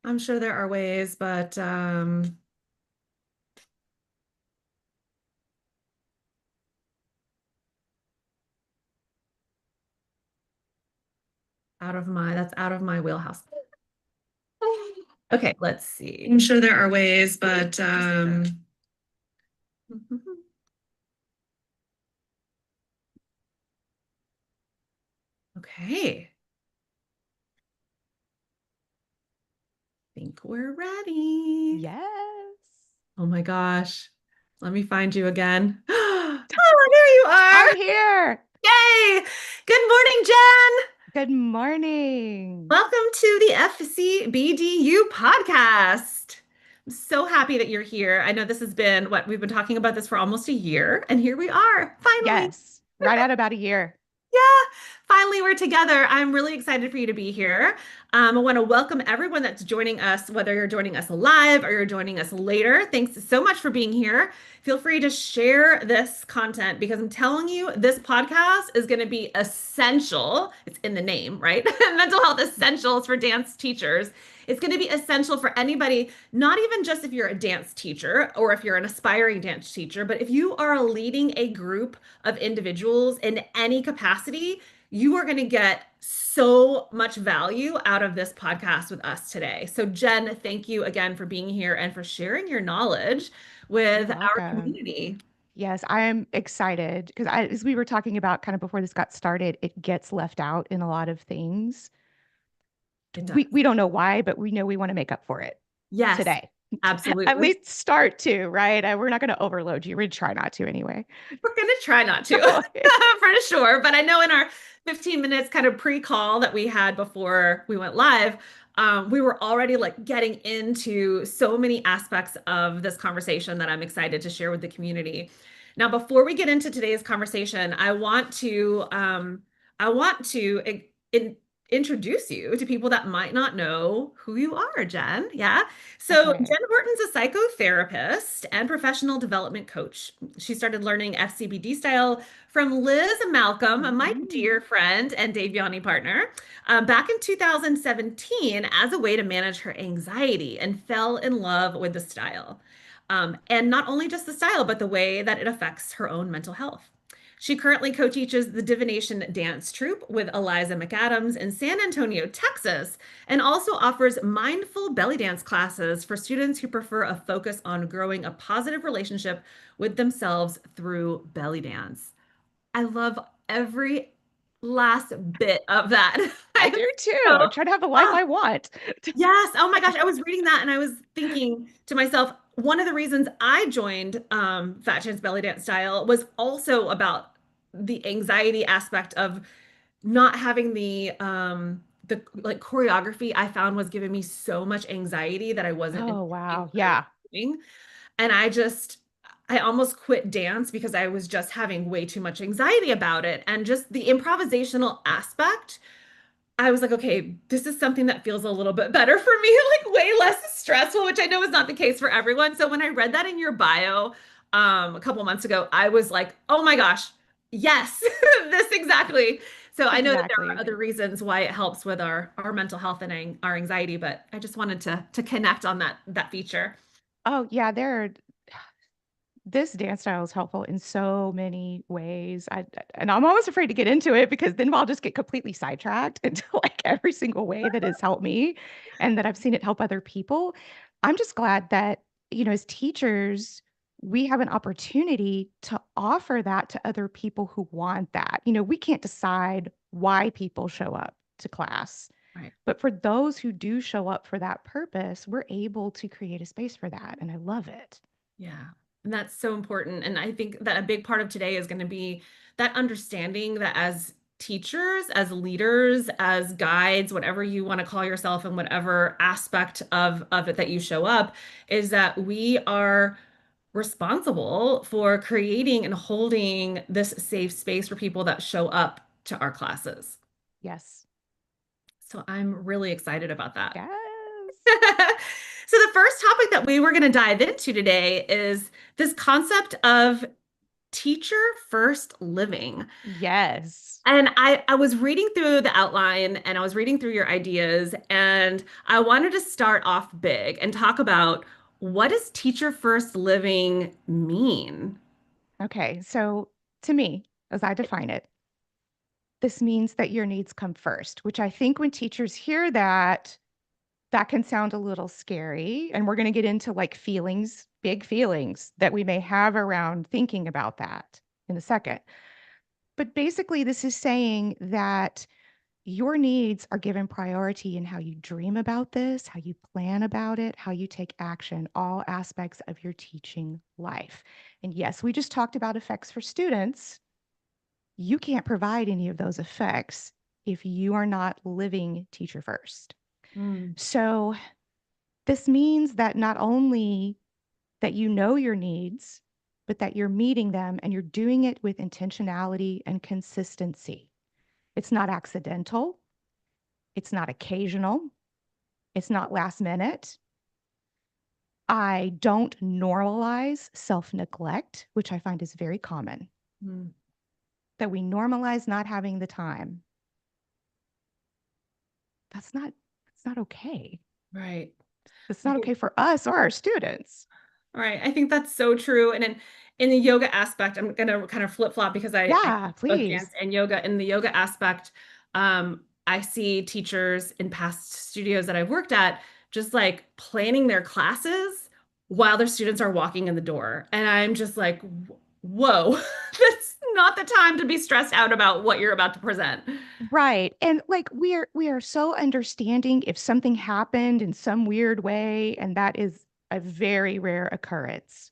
I'm sure there are ways, but that's out of my wheelhouse. Okay, let's see. I'm sure there are ways, but okay. Think we're ready. Yes. Oh my gosh. Let me find you again. Oh, there you I'm are. here. Yay. Good morning, Jen. Good morning. Welcome to the FCBDU podcast. I'm so happy that you're here. I know this has been what we've been talking about this for almost a year, and here we are, finally. Yes, right at about a year. Yeah, finally we're together. I'm really excited for you to be here. I want to welcome everyone that's joining us, whether you're joining us live or you're joining us later. Thanks so much for being here. Feel free to share this content because I'm telling you, this podcast is going to be essential. It's in the name, right? Mental health essentials for dance teachers. It's going to be essential for anybody, not even just if you're a dance teacher or if you're an aspiring dance teacher, but if you are leading a group of individuals in any capacity, you are going to get so much value out of this podcast with us today. So, Jen, thank you again for being here and for sharing your knowledge You're with our welcome. community. Yes, I am excited because as we were talking about kind of before this got started, it gets left out in a lot of things. It We does. don't know why, but we know we want to make up for it Yes, today. At absolutely. least start to, right? We're not going to overload you. We'd try not to anyway. We're going to try not to for sure. But I know in our 15 minutes kind of pre-call that we had before we went live, we were already like getting into so many aspects of this conversation that I'm excited to share with the community. Now, before we get into today's conversation, I want to introduce you to people that might not know who you are, Jen. Yeah. So Okay. Jenn Horton's a psychotherapist and professional development coach. She started learning FCBD style from Liz Malcom, my Mhm. dear friend and Daviani partner, back in 2017 as a way to manage her anxiety and fell in love with the style. And not only just the style, but the way that it affects her own mental health. She currently co-teaches the Divination Dance troupe with Eliza McAdams in San Antonio, Texas, and also offers mindful belly dance classes for students who prefer a focus on growing a positive relationship with themselves through belly dance. I love every last bit of that. I I am do too. so, I'm trying to have the life oh, I want. yes. Oh my gosh. I was reading that and I was thinking to myself, one of the reasons I joined Fat Chance Belly Dance Style was also about the anxiety aspect of not having the like choreography I found was giving me so much anxiety that I wasn't Oh, enjoying wow. what I was Yeah. doing. And I almost quit dance because I was just having way too much anxiety about it. And just the improvisational aspect, I was like, okay, this is something that feels a little bit better for me, like way less stressful, which I know is not the case for everyone. So when I read that in your bio a couple months ago, I was like, oh my gosh, yes, this exactly. So I know that there are Exactly. other reasons why it helps with our mental health and our anxiety, but I just wanted to connect on that feature. Oh, yeah, this dance style is helpful in so many ways. And I'm almost afraid to get into it because then I'll just get completely sidetracked into like every single way that has helped me and that I've seen it help other people. I'm just glad that, as teachers, we have an opportunity to offer that to other people who want that. We can't decide why people show up to class. Right. But for those who do show up for that purpose, we're able to create a space for that. And I love it. Yeah. And that's so important. And I think that a big part of today is going to be that understanding that as teachers, as leaders, as guides, whatever you want to call yourself and whatever aspect of it that you show up, is that we are responsible for creating and holding this safe space for people that show up to our classes. Yes. So I'm really excited about that. Yes. So the first topic that we were going to dive into today is this concept of teacher first living. Yes. And I was reading through the outline and I was reading through your ideas, and I wanted to start off big and talk about what does teacher first living mean? Okay. So to me, as I define it, this means that your needs come first, which I think when teachers hear that, that can sound a little scary. And we're going to get into like feelings, big feelings that we may have around thinking about that in a second. But basically, this is saying that your needs are given priority in how you dream about this, how you plan about it, how you take action, all aspects of your teaching life. And yes, we just talked about effects for students. You can't provide any of those effects if you are not living teacher first. Mm, So this means that not only that you know your needs, but that you're meeting them and you're doing it with intentionality and consistency. It's not accidental. It's not occasional. It's not last minute. I don't normalize self neglect, which I find is very common, mm, that we normalize not having the time. That's not okay. right. It's I not think okay for us or our students. All right. I think that's so true. And in the yoga aspect, I'm gonna kind of flip-flop because I Yeah, both dance please. and yoga. In the yoga aspect, I see teachers in past studios that I've worked at just like planning their classes while their students are walking in the door. And I'm just like, whoa, that's not the time to be stressed out about what you're about to present. Right. And like we are so understanding if something happened in some weird way, and that is a very rare occurrence.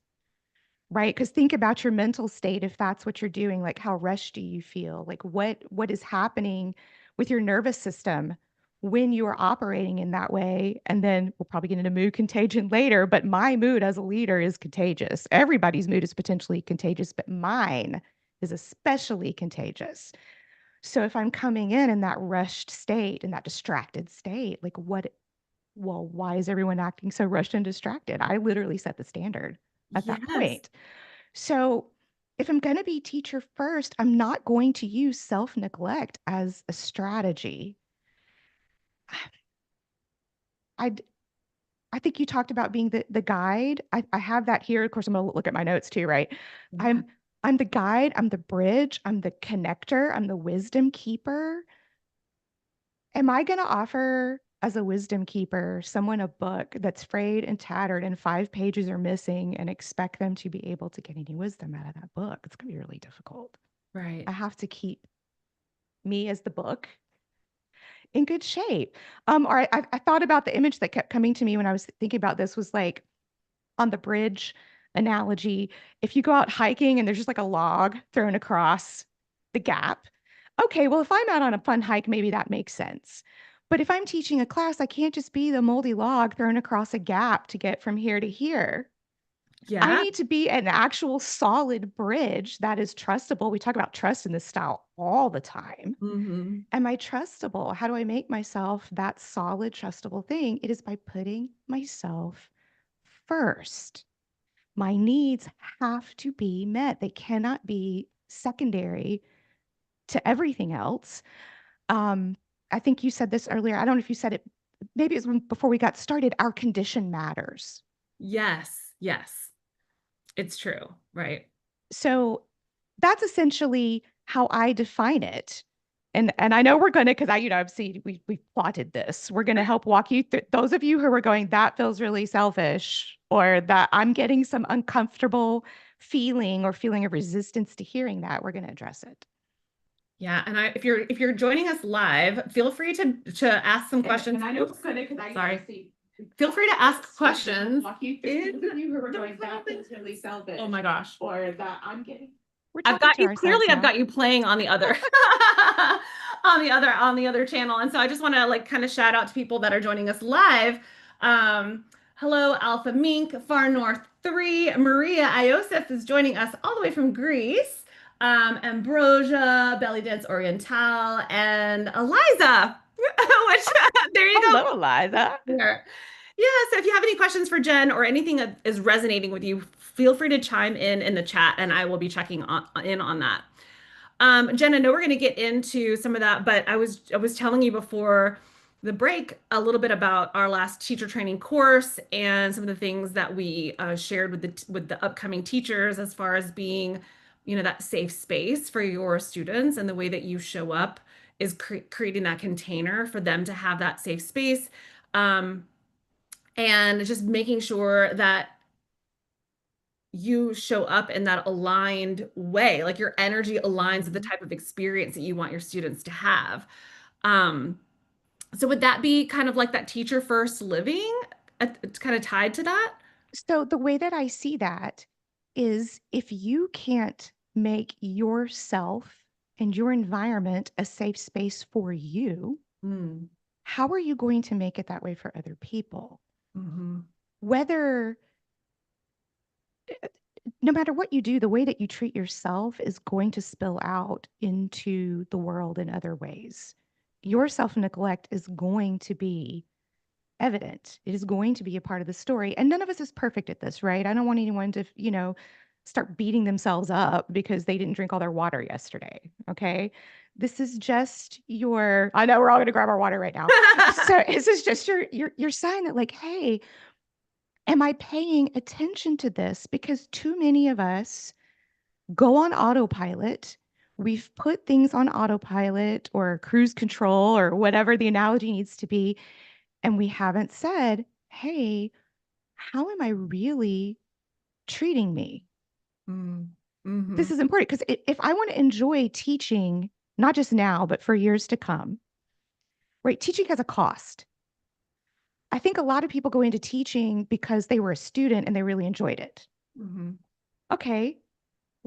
Right? Because think about your mental state if that's what you're doing. Like how rushed do you feel? Like what is happening with your nervous system when you are operating in that way? And then we'll probably get into mood contagion later, but my mood as a leader is contagious. Everybody's mood is potentially contagious, but mine is especially contagious. So if I'm coming in that rushed state, in that distracted state, like well, why is everyone acting so rushed and distracted? I literally set the standard at that Yes. point. So if I'm going to be teacher first, I'm not going to use self neglect as a strategy. I I think you talked about being the guide. I have that here. Of course, I'm going to look at my notes too, right? Yeah. I'm the guide. I'm the bridge. I'm the connector. I'm the wisdom keeper. Am I going to offer as a wisdom keeper someone a book that's frayed and tattered and 5 pages are missing and expect them to be able to get any wisdom out of that book? It's going to be really difficult. Right. I have to keep me as the book in good shape. Or I thought about the image that kept coming to me when I was thinking about this was like on the bridge analogy. If you go out hiking and there's just like a log thrown across the gap, okay, well, if I'm out on a fun hike, maybe that makes sense. But if I'm teaching a class, I can't just be the moldy log thrown across a gap to get from here to here. I Yeah. need to be an actual solid bridge that is trustable. We talk about trust in this style all the time. Hmm. Am I trustable? How do I make myself that solid, trustable thing? It is by putting myself first. My needs have to be met. They cannot be secondary to everything else. Um, I think you said this earlier. I don't know if you said it, maybe it was before we got started. Our condition matters. Yes. Yes. It's true. Right. So that's essentially how I define it. And I know we're going to, because I've seen we've plotted this. We're going to help walk you through those of you who are going, that feels really selfish, or that I'm getting some uncomfortable feeling or feeling of resistance to hearing that. We're going to address it. Yeah, and if you're joining us live, feel free to ask some questions. And I know Oops, it's good because sorry. see. Feel free to ask questions. Walk you through those of you who are going, that feels really selfish. Oh my gosh. Or that I'm getting. We're I've talking got to you, clearly ourselves I've now. got you playing on the other on the other channel. And so I just want to like kind of shout out to people that are joining us live. Hello, Alpha Mink, Far North 3, Maria Iosef is joining us all the way from Greece. Ambrosia, Belly Dance Oriental, and Eliza, which there you go. Hello, Eliza. Here. Yeah, so if you have any questions for Jen or anything that is resonating with you, feel free to chime in the chat and I will be checking in on that. Jen, I know we're going to get into some of that, but I was telling you before the break a little bit about our last teacher training course and some of the things that we shared with the upcoming teachers as far as being, that safe space for your students and the way that you show up is creating that container for them to have that safe space. Um, and just making sure that you show up in that aligned way, like your energy aligns with the Mhm. type of experience that you want your students to have. Um, so would that be kind of like that teacher first living? It's kind of tied to that? So the way that I see that is if you can't make yourself and your environment a safe space for you, Mm, how are you going to make it that way for other people? hmm Whether, no matter what you do, the way that you treat yourself is going to spill out into the world in other ways. Your self neglect is going to be evident. It is going to be a part of the story. And none of us is perfect at this, right? I don't want anyone to, start beating themselves up because they didn't drink all their water yesterday. Okay. This is just your, I know we're all going to grab our water right now. So this is just your sign that like, hey, am I paying attention to this? Because too many of us go on autopilot. We've put things on autopilot or cruise control or whatever the analogy needs to be. And we haven't said, hey, how am I really treating me? mm, hmm This is important because if I want to enjoy teaching, not just now, but for years to come, right? Teaching has a cost. I think a lot of people go into teaching because they were a student and they really enjoyed it. hmm Okay,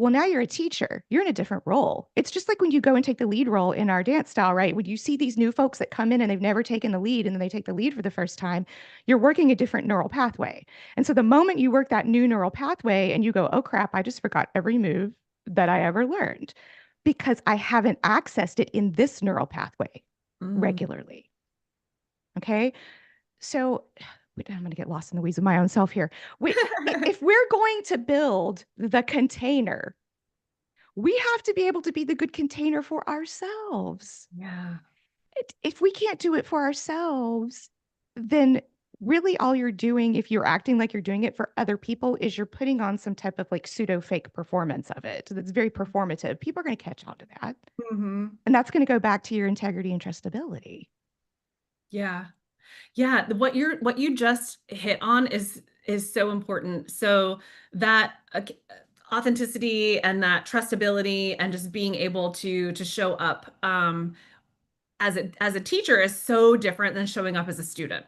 well, now you're a teacher. You're in a different role. It's just like when you go and take the lead role in our dance style, right? When you see these new folks that come in and they've never taken the lead and then they take the lead for the first time, you're working a different neural pathway. And so the moment you work that new neural pathway and you go, oh crap, I just forgot every move that I ever learned because I haven't accessed it in this neural pathway mm. regularly. Okay. So I'm going to get lost in the weeds of my own self here. If we're going to build the container, we have to be able to be the good container for ourselves. Yeah. If we can't do it for ourselves, then really all you're doing, if you're acting like you're doing it for other people, is you're putting on some type of like pseudo fake performance of it. That's very performative. People are going to catch on to that. hmm And that's going to go back to your integrity and trustability. Yeah. Yeah, what you just hit on is so important. So that authenticity and that trustability and just being able to show up as a teacher is so different than showing up as a student.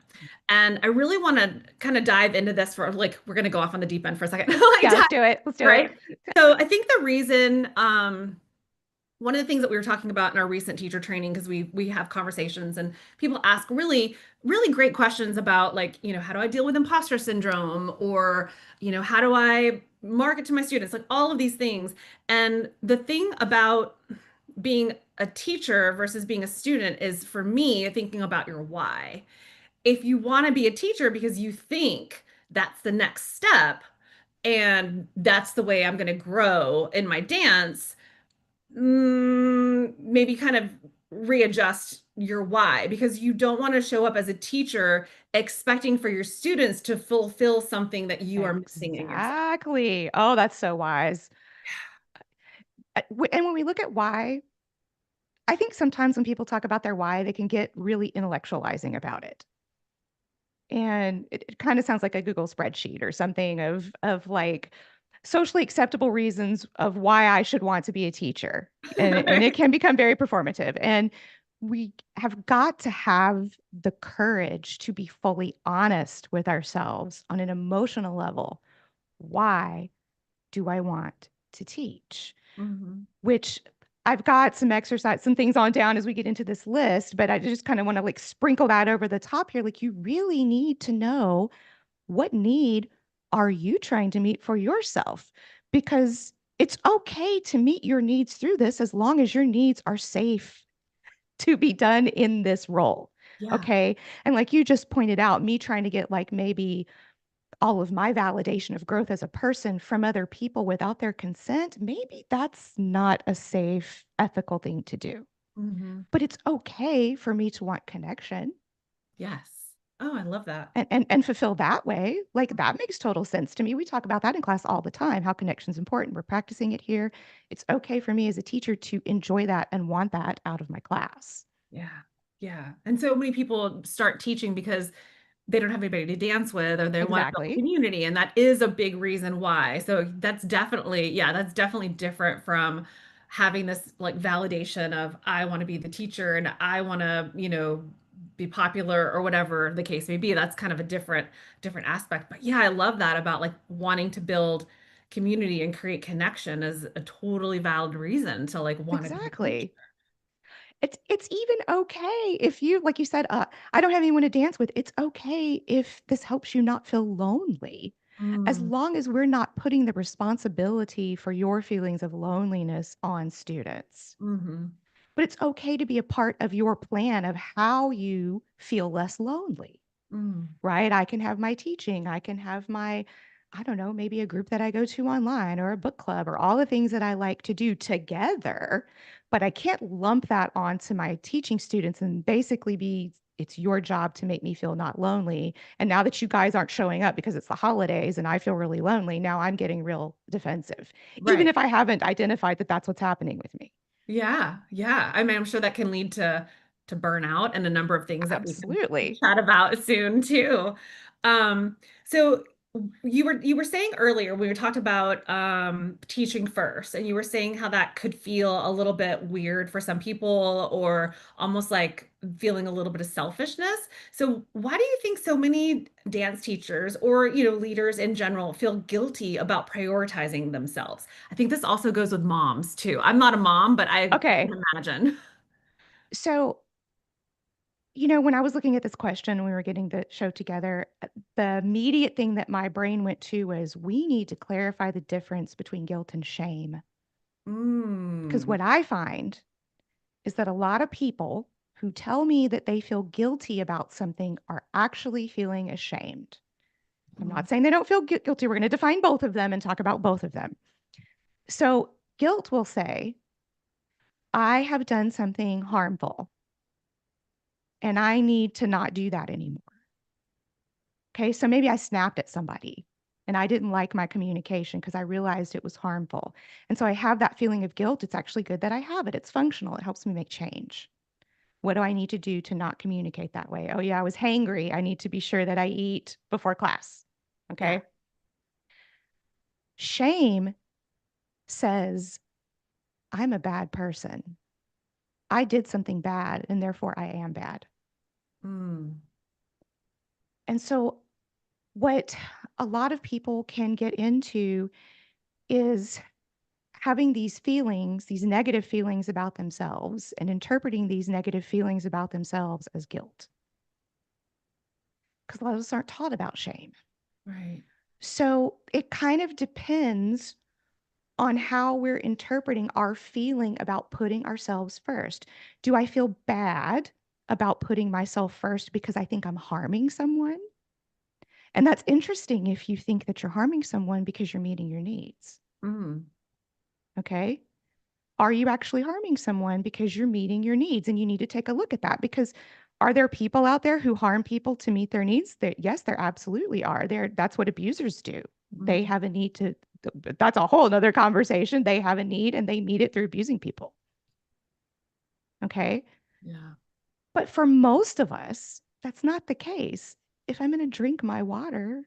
And I really want to kind of dive into this for like we're going to go off on the deep end for a second. Like Yeah, let's dive, do it. Let's do it. right? So I think the reason one of the things that we were talking about in our recent teacher training because we have conversations and people ask really great questions about like how do I deal with imposter syndrome or how do I market to my students, like all of these things. And the thing about being a teacher versus being a student is for me thinking about your why. If you want to be a teacher because you think that's the next step and that's the way I'm going to grow in my dance, maybe kind of readjust your why because you don't want to show up as a teacher expecting for your students to fulfill something that you are missing in yourself. Exactly. Oh, that's so wise. And when we look at why, I think sometimes when people talk about their why, they can get really intellectualizing about it. And it kind of sounds like a Google spreadsheet or something of like socially acceptable reasons of why I should want to be a teacher. And it Right? can become very performative. And we have got to have the courage to be fully honest with ourselves on an emotional level. Why do I want to teach? Mhm. Which I've got some exercise, some things on down as we get into this list, but I just kind of want to like sprinkle that over the top here. Like, you really need to know what need are you trying to meet for yourself? Because it's okay to meet your needs through this as long as your needs are safe to be done in this role. Yeah. Okay. And like you just pointed out, me trying to get like maybe all of my validation of growth as a person from other people without their consent, maybe that's not a safe, ethical thing to do. Hmm. But it's okay for me to want connection Yes. Oh, I love that. and fulfill that way. Like that makes total sense to me. We talk about that in class all the time, how connection's important. We're practicing it here. It's okay for me as a teacher to enjoy that and want that out of my class. Yeah. Yeah. And so many people start teaching because they don't have anybody to dance with or they want to build Exactly. community. And that is a big reason why. So that's definitely, yeah, that's definitely different from having this like validation of I want to be the teacher and I want to, be popular or whatever the case may be. That's kind of a different aspect. But yeah, I love that about like wanting to build community and create connection is a totally valid reason to like want to be a teacher. Exactly. It's even okay if you, like you said, I don't have anyone to dance with. It's okay if this helps you not feel lonely, as Mm, long as we're not putting the responsibility for your feelings of loneliness on students. hmm. But it's okay to be a part of your plan of how you feel less lonely, Mm, right? I can have my teaching, I can have my, I don't know, maybe a group that I go to online or a book club or all the things that I like to do together, but I can't lump that onto my teaching students and basically be, it's your job to make me feel not lonely. And now that you guys aren't showing up because it's the holidays and I feel really lonely, now I'm getting real defensive, even right. if I haven't identified that that's what's happening with me. Yeah, yeah. I mean, I'm sure that can lead to burnout and a number of things that we can Absolutely. chat about soon too. So you were saying earlier we were talked about teaching first, and you were saying how that could feel a little bit weird for some people, or almost like feeling a little bit of selfishness. So why do you think so many dance teachers or leaders in general feel guilty about prioritizing themselves? I think this also goes with moms too. I'm not a mom, but I Okay. can imagine. So, when I was looking at this question, when we were getting the show together, the immediate thing that my brain went to was we need to clarify the difference between guilt and shame. Because Mm, what I find is that a lot of people who tell me that they feel guilty about something are actually feeling ashamed. I'm mm, not saying they don't feel guilty. We're going to define both of them and talk about both of them. So, guilt will say, I have done something harmful and I need to not do that anymore. Okay, so maybe I snapped at somebody and I didn't like my communication because I realized it was harmful. And so I have that feeling of guilt. It's actually good that I have it. It's functional. It helps me make change. What do I need to do to not communicate that way? Oh, yeah, I was hangry. I need to be sure that I eat before class. yeah. Okay. Shame says, I'm a bad person. I did something bad and therefore I am bad. Mm, And so, what a lot of people can get into is having these feelings, these negative feelings about themselves, and interpreting these negative feelings about themselves as guilt. Because a lot of us aren't taught about shame. right. So it kind of depends on how we're interpreting our feeling about putting ourselves first. Do I feel bad about putting myself first because I think I'm harming someone? And that's interesting if you think that you're harming someone because you're meeting your needs. Mm, Okay. Are you actually harming someone because you're meeting your needs? And you need to take a look at that because are there people out there who harm people to meet their needs? Yes, there absolutely are. That's what abusers do. They mm, have a need to, that's a whole nother conversation. They have a need and they meet it through abusing people. Okay. yeah. But for most of us, that's not the case. If I'm going to drink my water,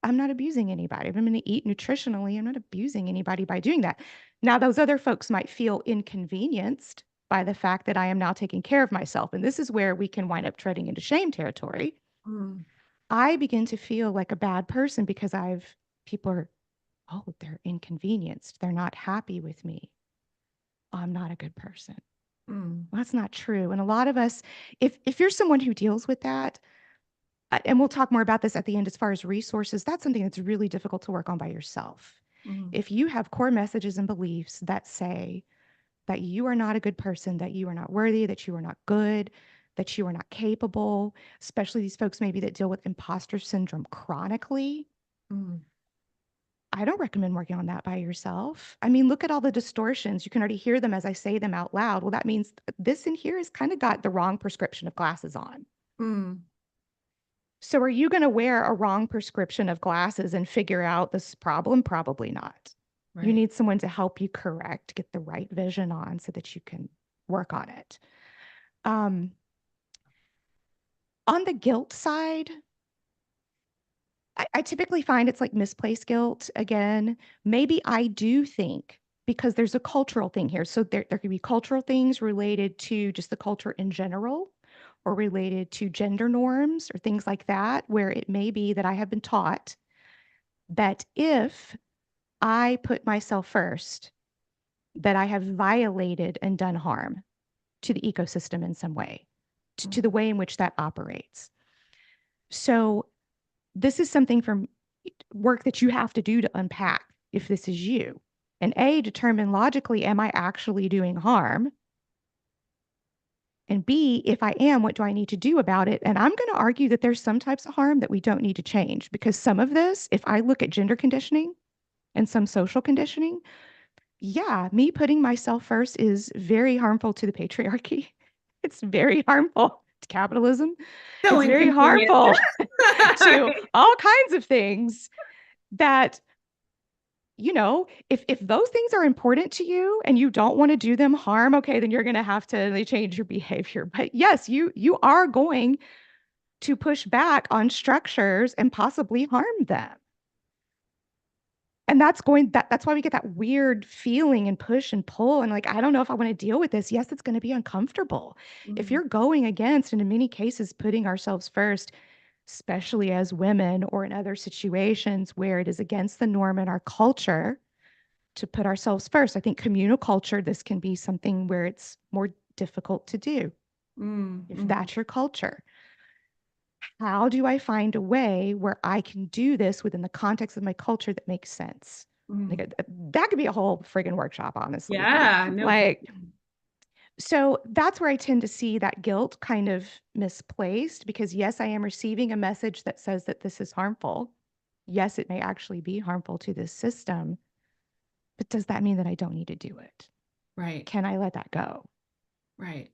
I'm not abusing anybody. If I'm going to eat nutritionally, I'm not abusing anybody by doing that. Now, those other folks might feel inconvenienced by the fact that I am now taking care of myself. And this is where we can wind up treading into shame territory. Mm, I begin to feel like a bad person because people are, oh, they're inconvenienced. They're not happy with me. I'm not a good person. mm, Well, that's not true. And a lot of us, if you're someone who deals with that, and we'll talk more about this at the end as far as resources, that's something that's really difficult to work on by yourself. mm, If you have core messages and beliefs that say that you are not a good person, that you are not worthy, that you are not good, that you are not capable, especially these folks maybe that deal with imposter syndrome chronically. Mm. I don't recommend working on that by yourself. I mean, look at all the distortions. You can already hear them as I say them out loud. Well, that means this in here has kind of got the wrong prescription of glasses on. Mm. So are you going to wear a wrong prescription of glasses and figure out this problem? Probably not. You Right. need someone to help you correct, get the right vision on so that you can work on it. Um, on the guilt side, I typically find it's like misplaced guilt again. Maybe I do think because there's a cultural thing here. So there could be cultural things related to just the culture in general or related to gender norms or things like that, where it may be that I have been taught that if I put myself first, that I have violated and done harm to the ecosystem in some way, to the way in which that operates. So this is something from work that you have to do to unpack if this is you. And A, determine logically, am I actually doing harm? And B, if I am, what do I need to do about it? And I'm going to argue that there's some types of harm that we don't need to change because some of this, if I look at gender conditioning and some social conditioning, yeah, me putting myself first is very harmful to the patriarchy. It's very harmful to capitalism. So It's very inconvenient. harmful to all kinds of things that, if those things are important to you and you don't want to do them harm, okay, then you're going to have to change your behavior. But yes, you are going to push back on structures and possibly harm them. And that's why we get that weird feeling and push and pull and like I don't know if I want to deal with this. Yes, it's going to be uncomfortable. If Mm. you're going against and in many cases putting ourselves first, especially as women or in other situations where it is against the norm in our culture to put ourselves first. I think communal culture, this can be something where it's more difficult to do Mm. if Mm. that's your culture. How do I find a way where I can do this within the context of my culture that makes sense? Like Mm. that could be a whole friggin' workshop, honestly. Yeah, no Like, kidding. so that's where I tend to see that guilt kind of misplaced because yes, I am receiving a message that says that this is harmful. Yes, it may actually be harmful to this system, but does that mean that I don't need to do it? Right, Can I let that go? right.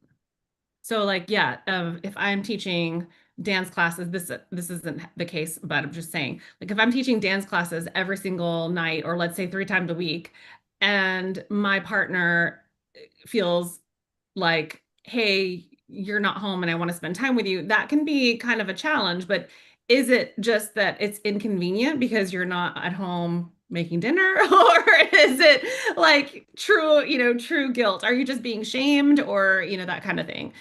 So like, yeah, if I'm teaching dance classes, this isn't the case, but I'm just saying, like if I'm teaching dance classes every single night, or let's say 3 times a week, and my partner feels like, hey, you're not home and I want to spend time with you, that can be kind of a challenge. But is it just that it's inconvenient because you're not at home making dinner? Or is it like true, true guilt? Are you just being shamed or, that kind of thing?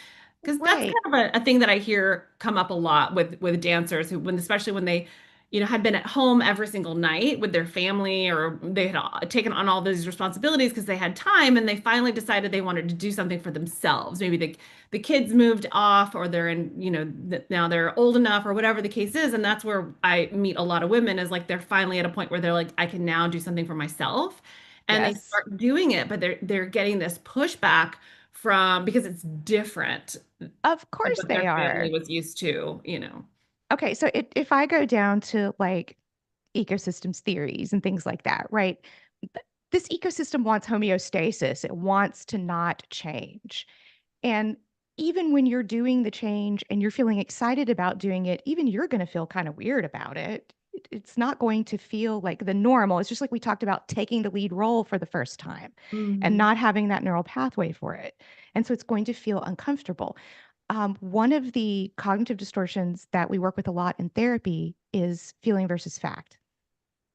Because that's Right. kind of a thing that I hear come up a lot with dancers who, especially when they, had been at home every single night with their family, or they had taken on all these responsibilities because they had time, and they finally decided they wanted to do something for themselves. Maybe the kids moved off, or they're in, now they're old enough, or whatever the case is. And that's where I meet a lot of women, is like they're finally at a point where they're like, I can now do something for myself. And they Yes. start doing it, but they're getting this pushback from, because it's different Of than course what they their family are. was used to. Okay, so if I go down to like ecosystems theories and things like that, right? This ecosystem wants homeostasis. It wants to not change. And even when you're doing the change and you're feeling excited about doing it, even you're going to feel kind of weird about it. It's not going to feel like the normal. It's just like we talked about taking the lead role for the first time and Mhm. not having that neural pathway for it. And so it's going to feel uncomfortable. One of the cognitive distortions that we work with a lot in therapy is feeling versus fact.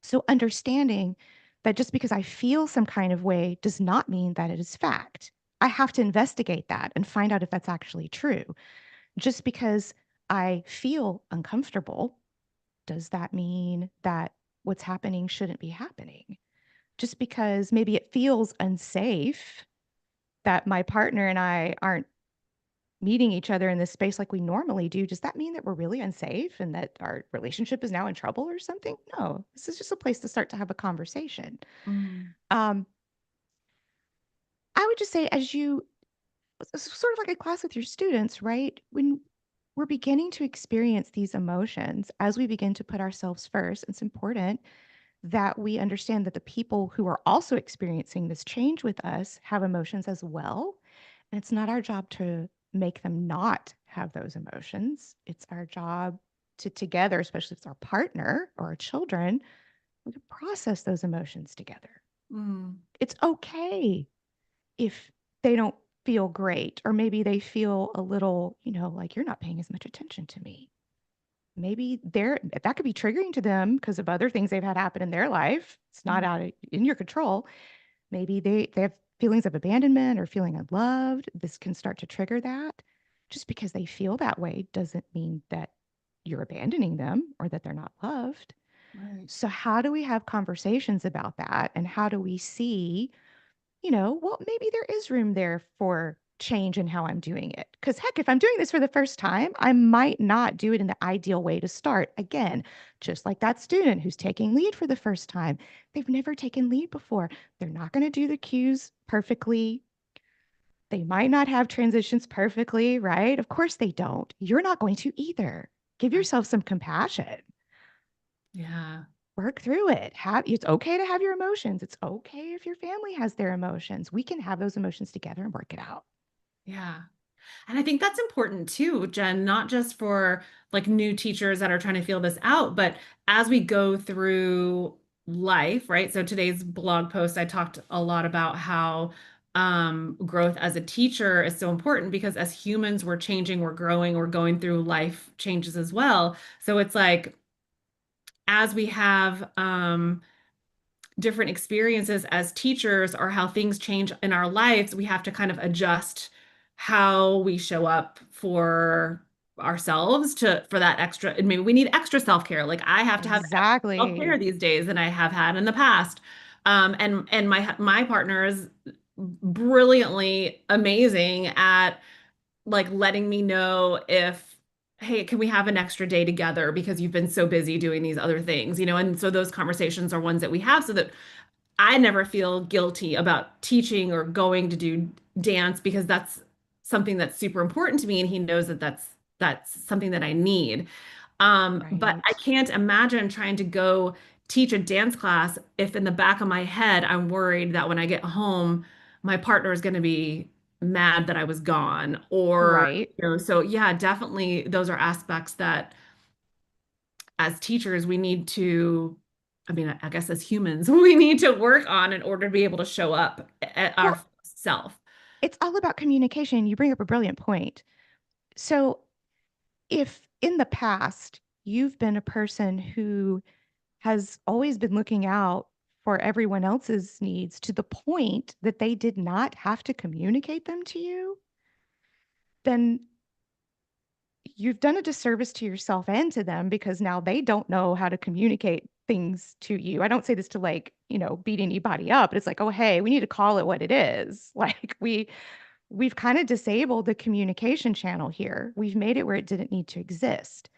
So understanding that just because I feel some kind of way does not mean that it is fact. I have to investigate that and find out if that's actually true. Just because I feel uncomfortable, does that mean that what's happening shouldn't be happening? Just because maybe it feels unsafe that my partner and I aren't meeting each other in this space like we normally do, does that mean that we're really unsafe and that our relationship is now in trouble or something? No, this is just a place to start to have a conversation. Mhm. Um, I would just say, as you it's sort of like a class with your students, right? When we're beginning to experience these emotions, as we begin to put ourselves first, it's important that we understand that the people who are also experiencing this change with us have emotions as well. And it's not our job to make them not have those emotions. It's our job to together, especially if it's our partner or our children, we can process those emotions together. Mm, It's okay if they don't feel great, or maybe they feel a little, like you're not paying as much attention to me. Maybe that could be triggering to them because of other things they've had happen in their life. It's not mm, out of, in your control. Maybe they have feelings of abandonment or feeling unloved. This can start to trigger that. Just because they feel that way doesn't mean that you're abandoning them or that they're not loved. right. So, how do we have conversations about that? And how do we see, well, maybe there is room there for change in how I'm doing it? Because, heck, if I'm doing this for the first time, I might not do it in the ideal way to start. Again, just like that student who's taking lead for the first time, they've never taken lead before. They're not going to do the cues perfectly. They might not have transitions perfectly, right? Of course they don't. You're not going to either. Give Right. yourself some compassion. Yeah. Work through it. It's okay to have your emotions. It's okay if your family has their emotions. We can have those emotions together and work it out. Yeah. And I think that's important too, Jen, not just for like new teachers that are trying to feel this out, but as we go through life, right? So today's blog post, I talked a lot about how growth as a teacher is so important because as humans, we're changing, we're growing, we're going through life changes as well. So it's like as we have different experiences as teachers or how things change in our lives, we have to kind of adjust how we show up for ourselves to for that extra, and maybe we need extra self-care. Like I have to have extra self-care Exactly. these days than I have had in the past. And my partner is brilliantly amazing at like letting me know if, hey, can we have an extra day together because you've been so busy doing these other things, and so those conversations are ones that we have so that I never feel guilty about teaching or going to do dance because that's something that's super important to me and he knows that that's something that I need. But I Right. can't imagine trying to go teach a dance class if in the back of my head I'm worried that when I get home my partner is going to be mad that I was gone or Right. so yeah, definitely those are aspects that as teachers, we need to, I mean, I guess as humans, we need to work on in order to be able to show up at our Well, self. it's all about communication. You bring up a brilliant point. So, if in the past you've been a person who has always been looking out for everyone else's needs to the point that they did not have to communicate them to you, then you've done a disservice to yourself and to them because now they don't know how to communicate things to you. I don't say this to like, beat anybody up, but it's like, oh, hey, we need to call it what it is. Like we've kind of disabled the communication channel here. We've made it where it didn't need to exist.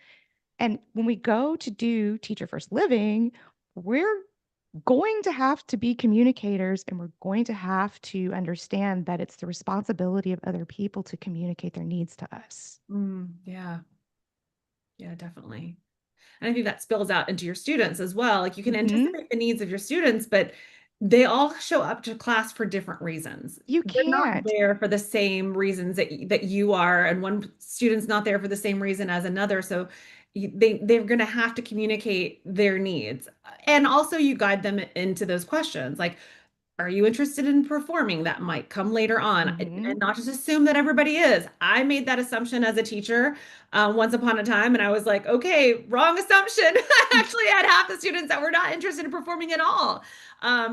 And when we go to do teacher first living, we're going to have to be communicators and we're going to have to understand that it's the responsibility of other people to communicate their needs to us. Yeah, yeah, definitely. And I think that spills out into your students as well. Like you can Hmm. anticipate the needs of your students, but they all show up to class for different reasons. You They're not can't. there for the same reasons that you are, and one student's not there for the same reason as another. So they're going to have to communicate their needs. And also you guide them into those questions. Like, are you interested in performing? That might come later on. Hmm. And not just assume that everybody is. I made that assumption as a teacher once upon a time, and I was like, okay, wrong assumption. I actually had half the students that were not interested in performing at all.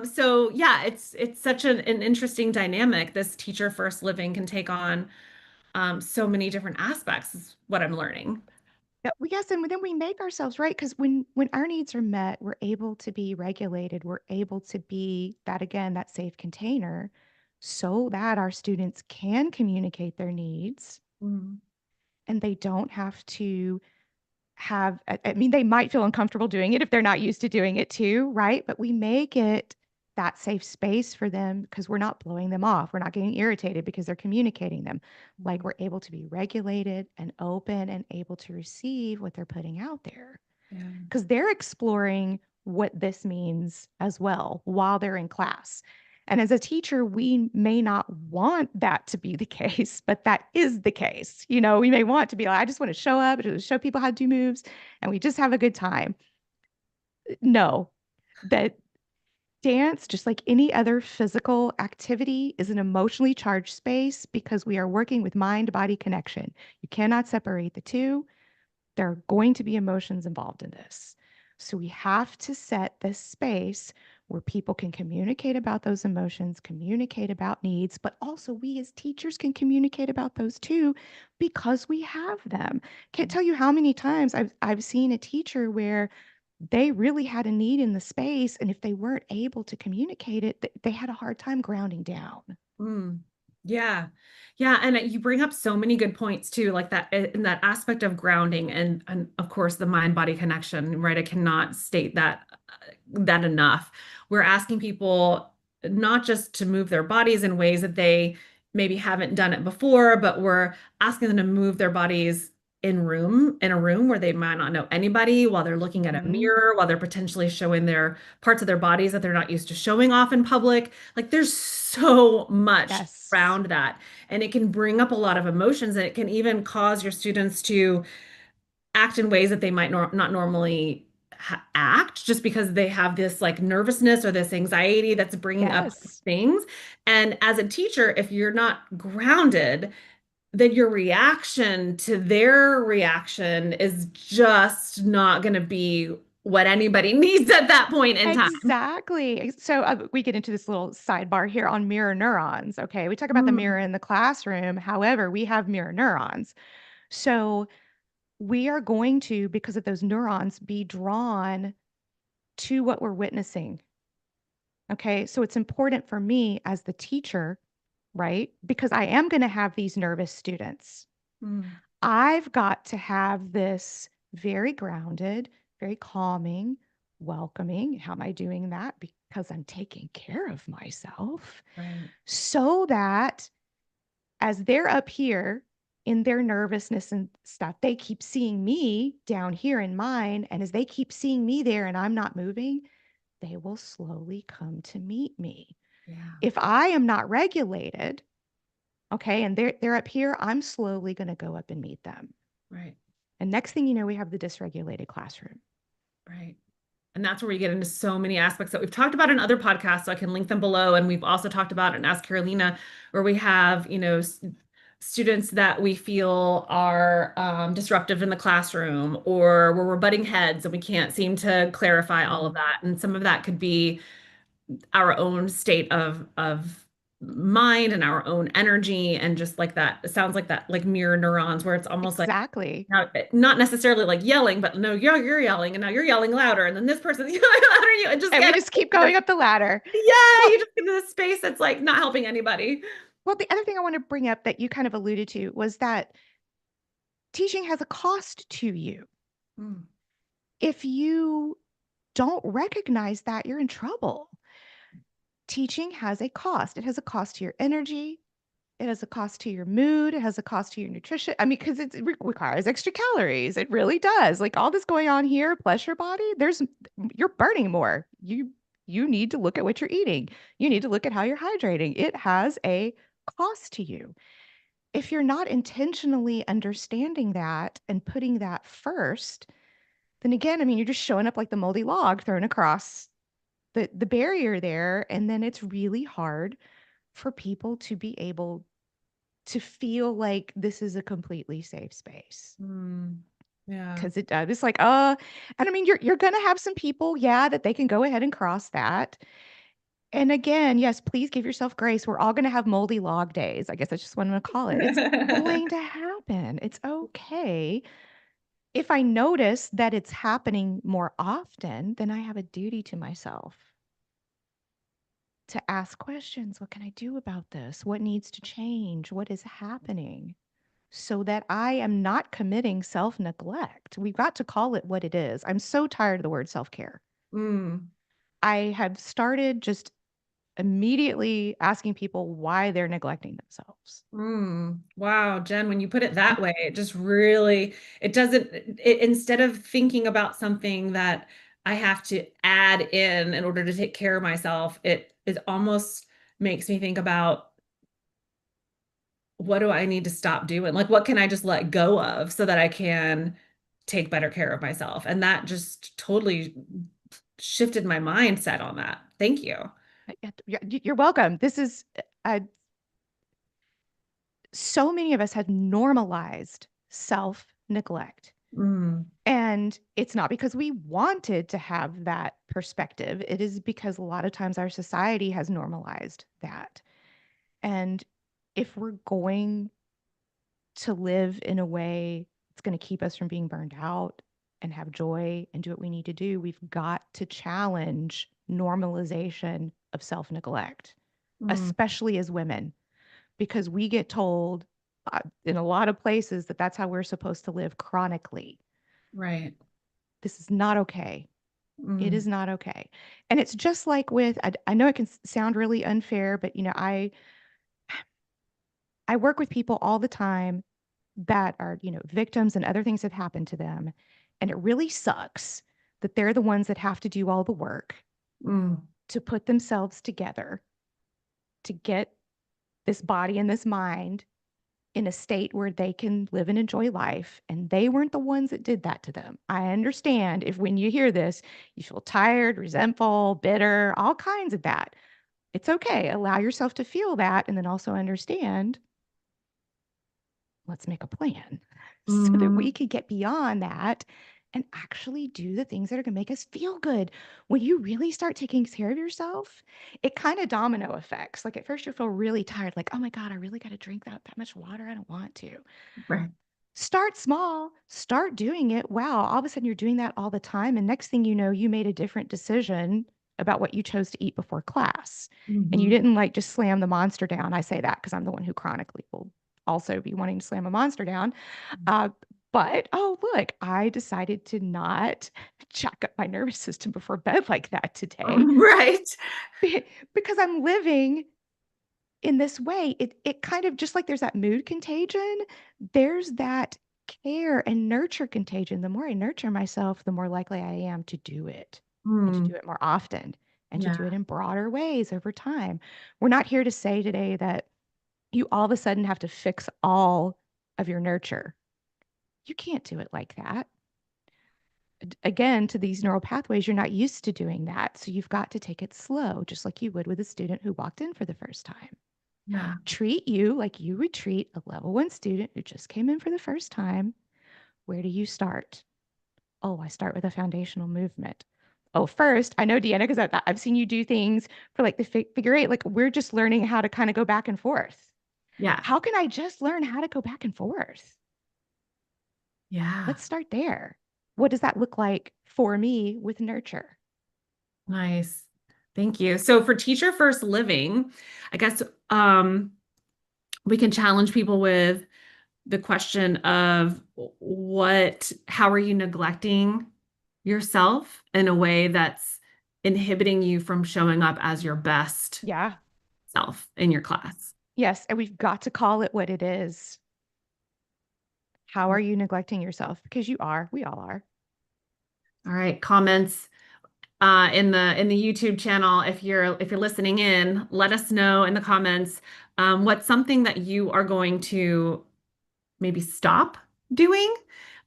So yeah, it's such an interesting dynamic. This teacher first living can take on so many different aspects, is what I'm learning. Yeah, well, yes, and then we make ourselves right because when our needs are met, we're able to be regulated. We're able to be that again, that safe container, so that our students can communicate their needs Mm, and they don't have to I mean, they might feel uncomfortable doing it if they're not used to doing it too, right? But we make it that safe space for them because we're not blowing them off. We're not getting irritated because they're communicating them. Like Mhm. we're able to be regulated and open and able to receive what they're putting out there Yeah. because they're exploring what this means as well while they're in class. And as a teacher, we may not want that to be the case, but that is the case. You know, we may want to be like, I just want to show up, to show people how to do moves, and we just have a good time. No, that dance, just like any other physical activity, is an emotionally charged space because we are working with mind body connection. You cannot separate the two. There are going to be emotions involved in this. So we have to set this space where people can communicate about those emotions, communicate about needs, but also we as teachers can communicate about those too because we have them. Can't tell you how many times I've seen a teacher where they really had a need in the space, and if they weren't able to communicate it, they had a hard time grounding down. Mm. Yeah. Yeah. And you bring up so many good points too, like that in that aspect of grounding and of course the mind body connection, right? I cannot state that enough. We're asking people not just to move their bodies in ways that they maybe haven't done it before, but we're asking them to move their bodies in a room where they might not know anybody, while they're looking at a Mhm. mirror, while they're potentially showing their parts of their bodies that they're not used to showing off in public. Like there's so much Yes. around that, and it can bring up a lot of emotions, and it can even cause your students to act in ways that they might not normally act, just because they have this like nervousness or this anxiety that's bringing up Yes. things. And as a teacher, if you're not grounded, then your reaction to their reaction is just not going to be what anybody needs at that point in time. Exactly. So we get into this little sidebar here on mirror neurons. Okay. We talk about the Mm, mirror in the classroom. However, we have mirror neurons. So we are going to, because of those neurons, be drawn to what we're witnessing. Okay. So it's important for me as the teacher, right? Because I am going to have these nervous students. mm, I've got to have this very grounded, very calming, welcoming. How am I doing that? Because I'm taking care of myself right. so that as they're up here in their nervousness and stuff, they keep seeing me down here in mine. And as they keep seeing me there and I'm not moving, they will slowly come to meet me. Yeah, If I am not regulated, okay, and they're up here, I'm slowly going to go up and meet them. right, And next thing you know, we have the dysregulated classroom. right. And that's where we get into so many aspects that we've talked about in other podcasts, so I can link them below. And we've also talked about in Ask Carolina, where we have, students that we feel are disruptive in the classroom, or where we're butting heads and we can't seem to clarify all of Mhm. that. And some of that could be our own state of mind and our own energy, and just like that, it sounds like that, like mirror neurons, where it's almost like Exactly. now, not necessarily like yelling, but no, you're yelling, and now you're yelling louder, and then this person's yelling louder. You and just And we get just keep kind of, going up the ladder. yeah, Well, you just get into this space that's like not helping anybody. the other thing I want to bring up that you kind of alluded to was that teaching has a cost to you. Mm, If you don't recognize that, you're in trouble. Teaching has a cost. It has a cost to your energy. It has a cost to your mood. It has a cost to your nutrition. I mean, because it requires extra calories. It really does. Like all this going on here, plus your body, you're burning more. You need to look at what you're eating. You need to look at how you're hydrating. It has a cost to you. If you're not intentionally understanding that and putting that first, then again, I mean, you're just showing up like the moldy log thrown across the barrier there, and then it's really hard for people to be able to feel like this is a completely safe space. mm, yeah. Because it's like, and I mean, you're gonna have some people, yeah, that they can go ahead and cross that. And again, yes, please give yourself grace. We're all gonna have moldy log days. I guess that's just what I'm gonna call it. It's going to happen. It's okay. If I notice that it's happening more often, then I have a duty to myself to ask questions. What can I do about this? What needs to change? What is happening? So that I am not committing self neglect. We've got to call it what it is. I'm so tired of the word self care. Mm, I have started just immediately asking people why they're neglecting themselves. Wow, Jen, when you put it that way, it just really, it doesn't, instead of thinking about something that I have to add in order to take care of myself, it almost makes me think about what do I need to stop doing? Like, what can I just let go of so that I can take better care of myself? And that just totally shifted my mindset on that. Thank you. You're welcome. This is so many of us have normalized self neglect. Mm, And it's not because we wanted to have that perspective. It is because a lot of times our society has normalized that. And if we're going to live in a way that's going to keep us from being burned out and have joy and do what we need to do, we've got to challenge normalization of self neglect, mm, especially as women, because we get told in a lot of places that that's how we're supposed to live chronically. right. This is not okay. It Mm, is not okay. And it's just like with, I know it can sound really unfair, but I work with people all the time that are, victims and other things have happened to them. And it really sucks that they're the ones that have to do all the work mm, to put themselves together to get this body and this mind in a state where they can live and enjoy life. And they weren't the ones that did that to them. I understand if when you hear this, you feel tired, resentful, bitter, all kinds of that. It's okay. Allow yourself to feel that and then also understand, let's make a plan so that we mhm, can get beyond that and actually do the things that are going to make us feel good. When you really start taking care of yourself, it kind of domino effects. Like at first you'll feel really tired, like, oh my God, I really got to drink that much water. I don't want to. right. Start small, start doing it. Wow, all of a sudden you're doing that all the time. And next thing you know, you made a different decision about what you chose to eat before class. And you Mhm. didn't like just slam the monster down. I say that because I'm the one who chronically will also be wanting to slam a monster down. Uh, but oh, look, I decided to not jack up my nervous system before bed like that today Right. because I'm living in this way. It kind of just like there's that mood contagion, there's that care and nurture contagion. The more I nurture myself, the more likely I am to do it and to do Mm, it more often and to do it yeah. in broader ways over time. We're not here to say today that you all of a sudden have to fix all of your nurture. You can't do it like that. Again, to these neural pathways, you're not used to doing that. So you've got to take it slow, just like you would with a student who walked in for the first time. Yeah. Treat you like you would treat a level one student who just came in for the first time. Where do you start? Oh, I start with a foundational movement. Oh, first, I know Deanna, because I've seen you do things for like the figure eight. Like we're just learning how to kind of go back and forth. Yeah. How can I just learn how to go back and forth? Yeah. Let's start there. What does that look like for me with nurture? Nice. Thank you. So for teacher first living, I guess um we can challenge people with the question of how are you neglecting yourself in a way that's inhibiting you from showing up as your best Yeah. self in your class? Yes. And we've got to call it what it is. How are you neglecting yourself? Because you are. We all are. All right, comments in the YouTube channel. If you're listening in, let us know in the comments what's something that you are going to maybe stop doing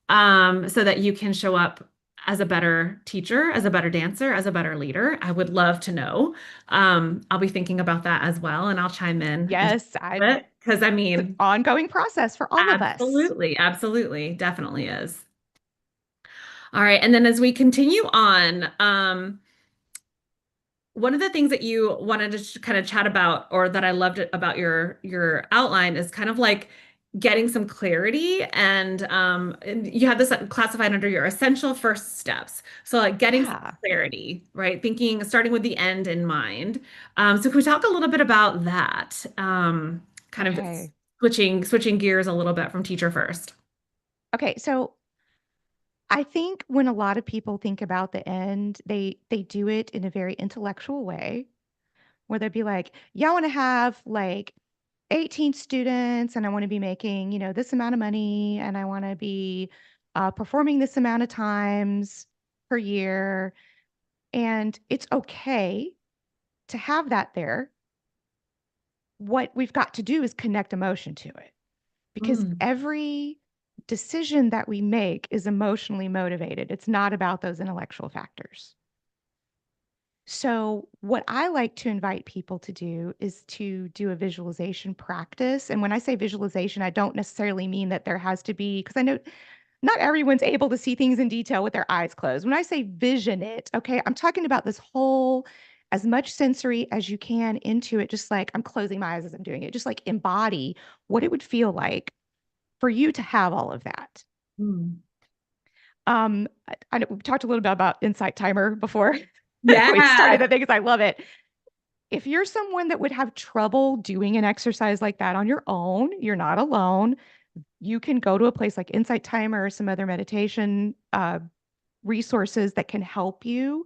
so that you can show up as a better teacher, as a better dancer, as a better leader. I would love to know. I'll be thinking about that as well, and I'll chime in just Yes. a bit because I It's an mean, ongoing process for all of us. absolutely, absolutely, definitely is. All right, and then as we continue on, one of the things that you wanted to kind of chat about, or that I loved about your outline, is kind of like getting some clarity, and you have this classified under your essential first steps. So like getting some Yeah. clarity, right? Thinking, starting with the end in mind. So can we talk a little bit about that? Kind of Okay. switching gears a little bit from teacher first. Okay. So I think when a lot of people think about the end, they do it in a very intellectual way where they'd be like, yeah, I want to have like 18 students and I want to be making, this amount of money and I want to be performing this amount of times per year. And it's okay to have that there. What we've got to do is connect emotion to it because Mm, every decision that we make is emotionally motivated. It's not about those intellectual factors. So, what I like to invite people to do is to do a visualization practice. And when I say visualization, I don't necessarily mean that there has to be, because I know not everyone's able to see things in detail with their eyes closed. When I say vision it, okay, I'm talking about this whole, as much sensory as you can into it, just like I'm closing my eyes as I'm doing it, just like embody what it would feel like for you to have all of that. mm. I know we've talked a little bit about Insight Timer before we started Yeah. the thing because I love it. If you're someone that would have trouble doing an exercise like that on your own, you're not alone. You can go to a place like Insight Timer or some other meditation resources that can help you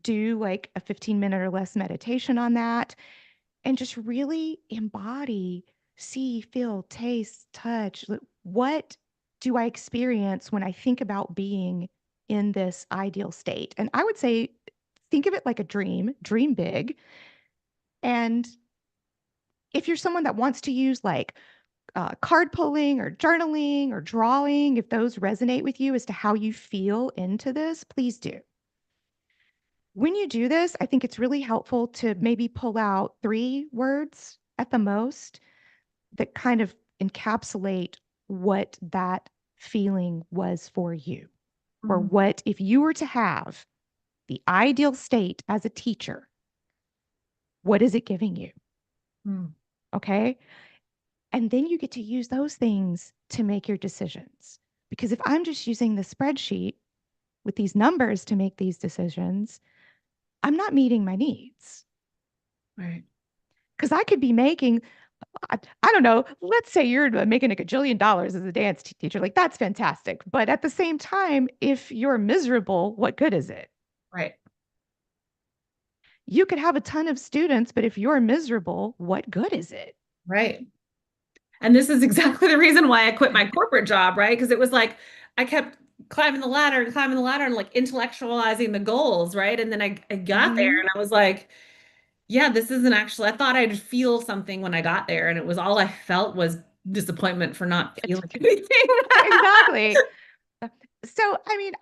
do like a 15-minute or less meditation on that and just really embody, see, feel, taste, touch. What do I experience when I think about being in this ideal state? And I would say, think of it like a dream, dream big. And if you're someone that wants to use like card pulling or journaling or drawing, if those resonate with you as to how you feel into this, please do. When you do this, I think it's really helpful to maybe pull out 3 words at the most that kind of encapsulate what that feeling was for you, or Mm, what, if you were to have the ideal state as a teacher, what is it giving you? mm, Okay. And then you get to use those things to make your decisions. Because if I'm just using the spreadsheet with these numbers to make these decisions, I'm not meeting my needs. right. Because I could be making, I don't know, let's say you're making a gajillion dollars as a dance teacher. Like, that's fantastic. But at the same time, if you're miserable, what good is it? Right. You could have a ton of students, but if you're miserable, what good is it? Right. And this is exactly the reason why I quit my corporate job, right? Because it was like I kept climbing the ladder and like intellectualizing the goals, right? And then I got there Mm-hmm. and I was like, yeah, this isn't actually, I thought I'd feel something when I got there. And it was all I felt was disappointment for not feeling anything. Exactly. So, I mean,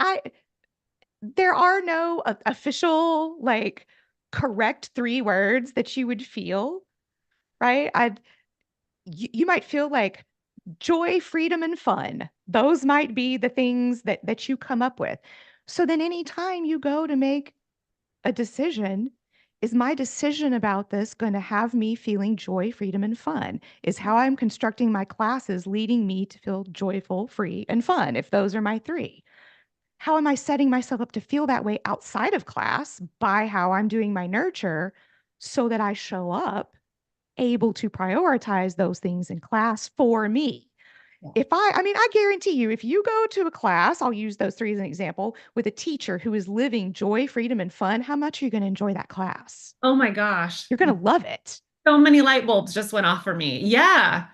there are no official, like, correct 3 words that you would feel, right? You might feel like joy, freedom, and fun. Those might be the things that you come up with. So then anytime you go to make a decision, is my decision about this going to have me feeling joy, freedom, and fun? Is how I'm constructing my classes leading me to feel joyful, free, and fun, if those are my 3? How am I setting myself up to feel that way outside of class by how I'm doing my nurture so that I show up able to prioritize those things in class for me? Yeah. I mean, I guarantee you, if you go to a class, I'll use those 3 as an example, with a teacher who is living joy, freedom, and fun, how much are you going to enjoy that class? Oh my gosh. You're going to love it. So many light bulbs just went off for me. Yeah.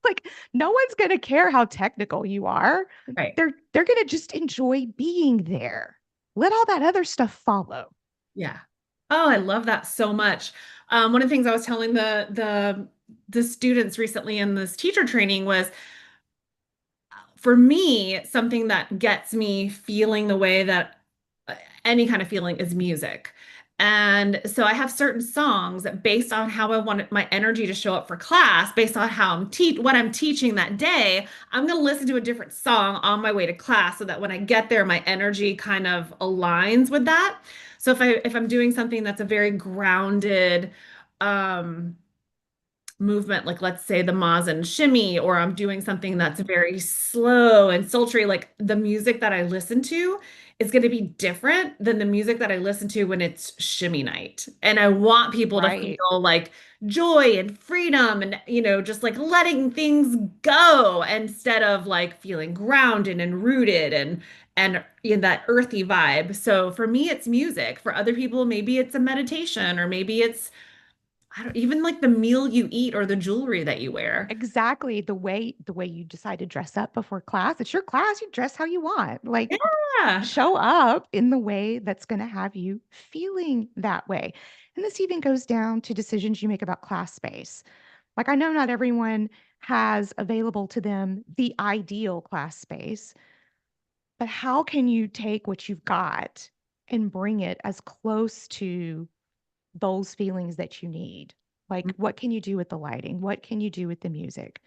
Like, no one's going to care how technical you are. Right. They're going to just enjoy being there. Let all that other stuff follow. Yeah. Oh, I love that so much. One of the things I was telling the students recently in this teacher training was for me, something that gets me feeling the way that any kind of feeling is music. And so I have certain songs that based on how I want my energy to show up for class, based on how what I'm teaching that day, I'm going to listen to a different song on my way to class so that when I get there, my energy kind of aligns with that. So if I'm doing something that's a very grounded, um, movement, like let's say the Mazen shimmy, or I'm doing something that's very slow and sultry, like the music that I listen to is going to be different than the music that I listen to when it's shimmy night. And I want people to Right. feel like joy and freedom and, just like letting things go instead of like feeling grounded and rooted and in that earthy vibe. So for me, it's music. For other people, maybe it's a meditation or maybe it's I don't even like the meal you eat or the jewelry that you wear. Exactly the way you decide to dress up before class. It's your class, you dress how you want. Like Yeah. show up in the way that's going to have you feeling that way. And this even goes down to decisions you make about class space. Like I know not everyone has available to them the ideal class space, but how can you take what you've got and bring it as close to those feelings that you need? Like, what can you do with the lighting? What can you do with the music?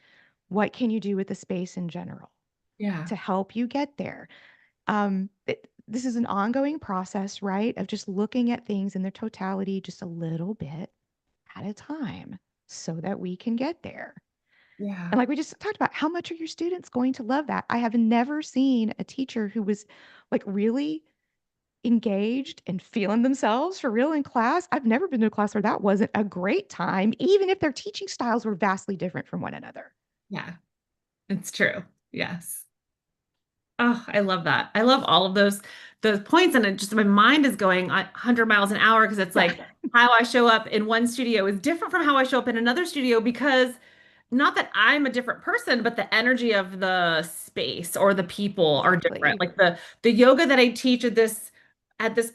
What can you do with the space in general Yeah. to help you get there? This is an ongoing process, right? Of just looking at things in their totality just a little bit at a time so that we can get there. Yeah. And like we just talked about, how much are your students going to love that? I have never seen a teacher who was like really engaged and feeling themselves for real in class. I've never been to a class where that wasn't a great time, even if their teaching styles were vastly different from one another. Yeah. It's true. Yes. Oh, I love that. I love all of those points, and it just my mind is going 100 miles an hour because it's Yeah, like how I show up in one studio is different from how I show up in another studio because not that I'm a different person, but the energy of the space or the people are different. exactly. Like the yoga that I teach at this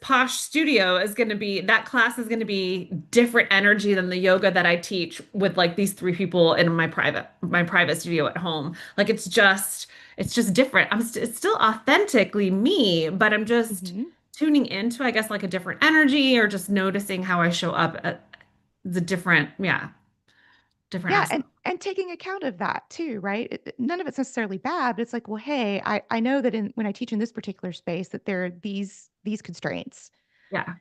posh studio is going to be that class is going to be different energy than the yoga that I teach with like these three people in my private studio at home. Like it's just different. It's still authentically me, but I'm just Mhm. tuning into, I guess, like a different energy or just noticing how I show up at the different, yeah, different Yeah, aspects. and taking account of that too, right? None of it's necessarily bad, but it's like, well, hey, I know that in when I teach in this particular space that there are these constraints, Yeah.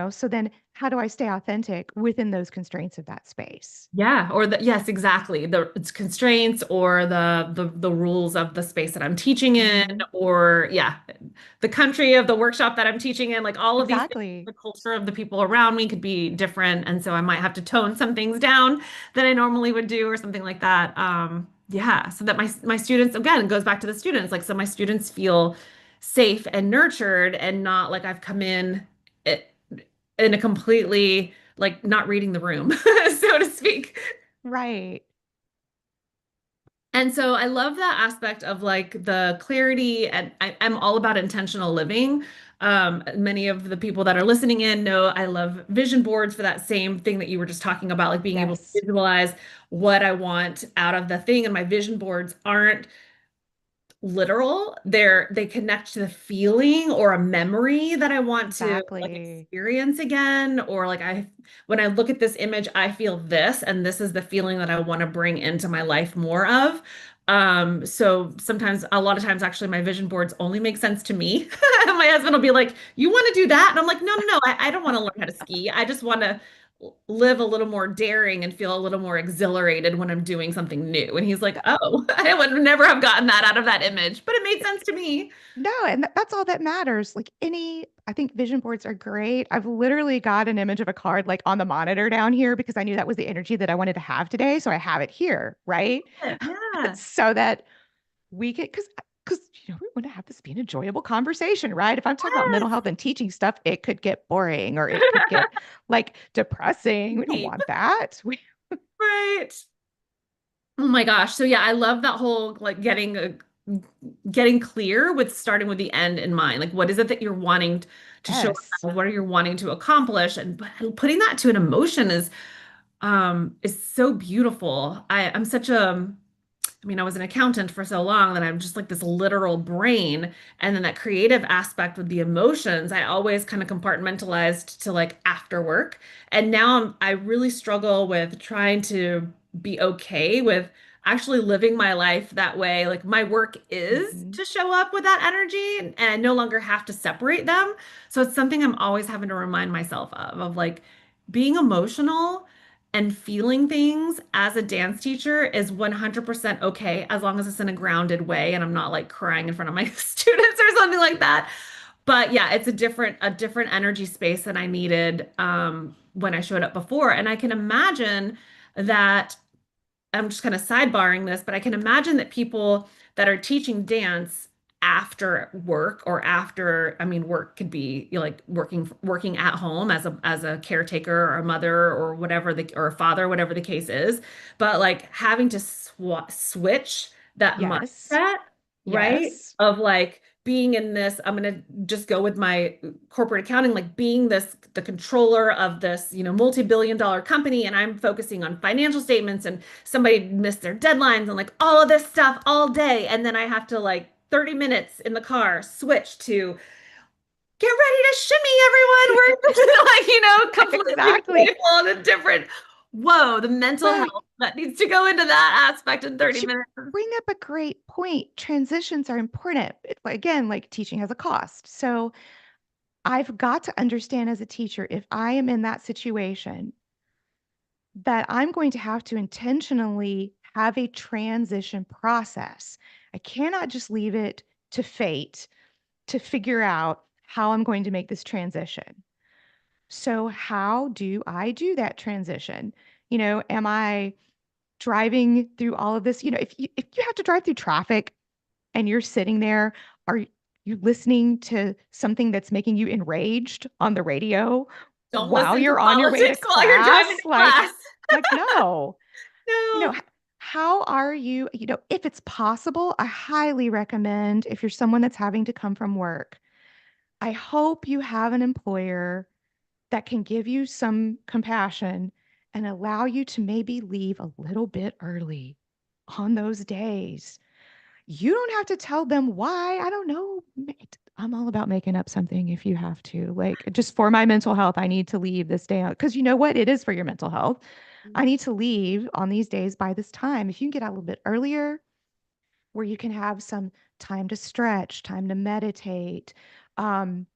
so then how do I stay authentic within those constraints of that space? Yeah, or yes, exactly. The it's constraints or the rules of the space that I'm teaching in, Hmm. or yeah, the country of the workshop that I'm teaching in, like all of these things, Exactly. the culture of the people around me could be different. And so I might have to tone some things down that I normally would do or something like that. Yeah, so that my students, again, it goes back to the students, like so my students feel safe and nurtured and not like I've come in a completely like not reading the room, so to speak. Right. And so I love that aspect of like the clarity, and I'm all about intentional living. Many of the people that are listening in know I love vision boards for that same thing that you were just talking about, like being able to Yes. visualize what I want out of the thing. And my vision boards aren't literal. They connect to the feeling or a memory that I want to like Exactly. experience again, or like I when I look at this image, I feel this, and this is the feeling that I want to bring into my life more of. So sometimes, a lot of times, actually, my vision boards only make sense to me. My husband will be like, "You want to do that?" And I'm like, "No, no, no. I don't want to learn how to ski. I just want to live a little more daring and feel a little more exhilarated when I'm doing something new." And he's like, "Oh, I would never have gotten that out of that image, but it made sense to me." No, and that's all that matters. Like I think vision boards are great. I've literally got an image of a card like on the monitor down here because I knew that was the energy that I wanted to have today. So I have it here, right? Yeah. So that we get because we want to have this be an enjoyable conversation, right? If I'm talking about mental Yes. health and teaching stuff, it could get boring or it could get like depressing. We don't Deep. want that. We Right. Oh my gosh. So yeah, I love that whole like getting clear with starting with the end in mind. Like what is it that you're wanting to show yes, up? What are you wanting to accomplish? And putting that to an emotion is so beautiful. I'm such a I mean, I was an accountant for so long that I'm just like this literal brain. And then that creative aspect with the emotions, I always kind of compartmentalized to like after work. And now I really struggle with trying to be okay with actually living my life that way. Like my work is hmm to show up with that energy, and I no longer have to separate them. So it's something I'm always having to remind myself of like being emotional and feeling things as a dance teacher is 100% okay as long as it's in a grounded way and I'm not like crying in front of my students or something like that. But yeah, it's a different energy space than I needed when I showed up before. And I can imagine that I'm just kind of sidebarring this, but I can imagine that people that are teaching dance after work or after, I mean, work could be, you know, like working at home as a caretaker or a mother or whatever the or a father, whatever the case is. But like having to switch that Yes. mindset, right? Yes. Of like being in this, I'm gonna just go with my corporate accounting, like being the controller of this, you know, multi-billion dollar company, and I'm focusing on financial statements and somebody missed their deadlines and like all of this stuff all day. And then I have to like 30 minutes in the car switch to get ready to shimmy, everyone. We're like, you know, completely Exactly. playful and a different. Whoa, the mental But health that needs to go into that aspect in 30 you minutes. bring up a great point. Transitions are important. Again, like teaching has a cost. So I've got to understand as a teacher, if I am in that situation, that I'm going to have to intentionally have a transition process. I cannot just leave it to fate to figure out how I'm going to make this transition. So, how do I do that transition? Am I driving through all of this? If you have to drive through traffic and you're sitting there, are you listening to something that's making you enraged on the radio Don't while listen to you're on your way to politics while you're driving class? to class. Like no. You know, No. h- how are you, if it's possible, I highly recommend if you're someone that's having to come from work, I hope you have an employer that can give you some compassion and allow you to maybe leave a little bit early on those days. You don't have to tell them why. I don't know. I'm all about making up something if you have to. Like, just for my mental health, I need to leave this day out. Because you know what? It is for your mental health. I need to leave on these days by this time. If you can get out a little bit earlier, where you can have some time to stretch, time to meditate. Um,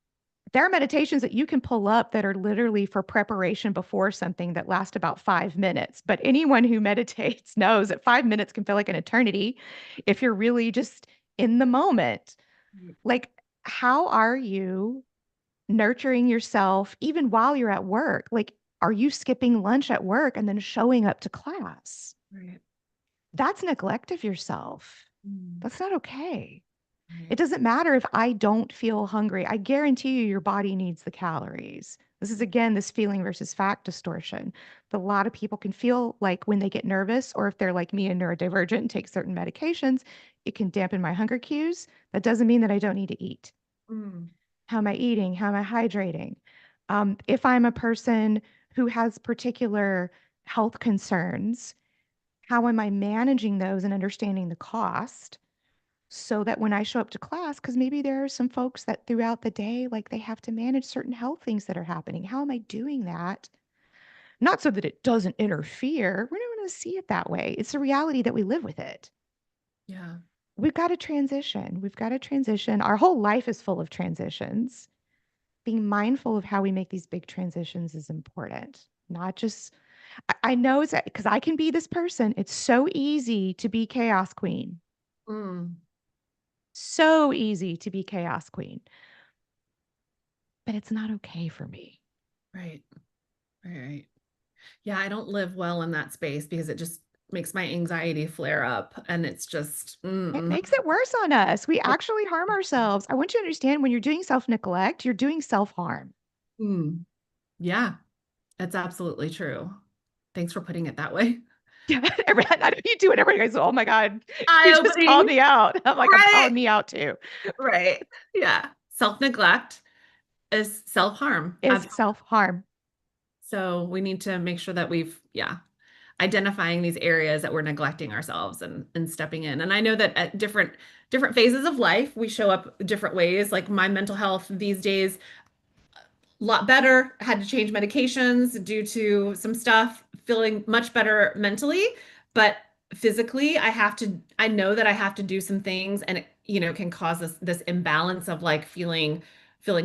there are meditations that you can pull up that are literally for preparation before something that last about 5 minutes. But anyone who meditates knows that 5 minutes can feel like an eternity if you're really just in the moment. Like, how are you nurturing yourself even while you're at work? Like, are you skipping lunch at work and then showing up to class? Right. That's neglect of yourself. Mm. That's not okay. It Right. doesn't matter if I don't feel hungry. I guarantee you, your body needs the calories. This is again this feeling versus fact distortion. A lot of people can feel like when they get nervous, or if they're like me and neurodivergent and take certain medications, it can dampen my hunger cues. That doesn't mean that I don't need to eat. Mm. How am I eating? How am I hydrating? If I'm a person who has particular health concerns, how am I managing those and understanding the cost? So that when I show up to class, because maybe there are some folks that throughout the day, like they have to manage certain health things that are happening. How am I doing that? Not so that it doesn't interfere. We're not going to see it that way. It's a reality that we live with it. Yeah. We've got to transition. We've got to transition. Our whole life is full of transitions. Being mindful of how we make these big transitions is important. Not just, I know it's because I can be this person. It's so easy to be chaos queen. Mm. So easy to be chaos queen, but it's not okay for me. Right. Right. Right. Yeah, I don't live well in that space because it just makes my anxiety flare up and it's just It mm-mm. makes it worse on us. We actually harm ourselves. I want you to understand when you're doing self neglect, you're doing self harm. Mm. Yeah, that's absolutely true. Thanks for putting it that way. Yeah, I know you do it. Everybody goes, "Oh my God, you just called Eye-opening. me out." I'm like, I'm Right. calling me out too. Right. Yeah. Self-neglect is self-harm. Is self harm. So we need to make sure that yeah, identifying these areas that we're neglecting ourselves and stepping in. And I know that at different phases of life, we show up different ways. Like my mental health these days, a lot better. Had to change medications due to some stuff, feeling much better mentally, but physically, I know that I have to do some things and it, you know, can cause this imbalance of like feeling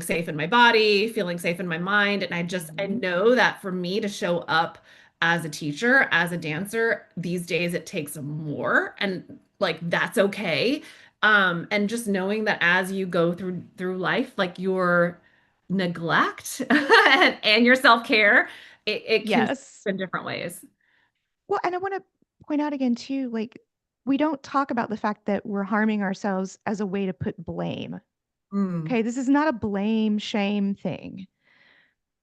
safe in my body, feeling safe in my mind. And I Mhm. know that for me to show up as a teacher, as a dancer, these days it takes more and like that's okay. And just knowing that as you go through life, like your neglect and your self-care, it can show Yes. up in different ways. Well, and I want to point out again too, like we don't talk about the fact that we're harming ourselves as a way to put blame. Mm. Okay, this is not a blame shame thing.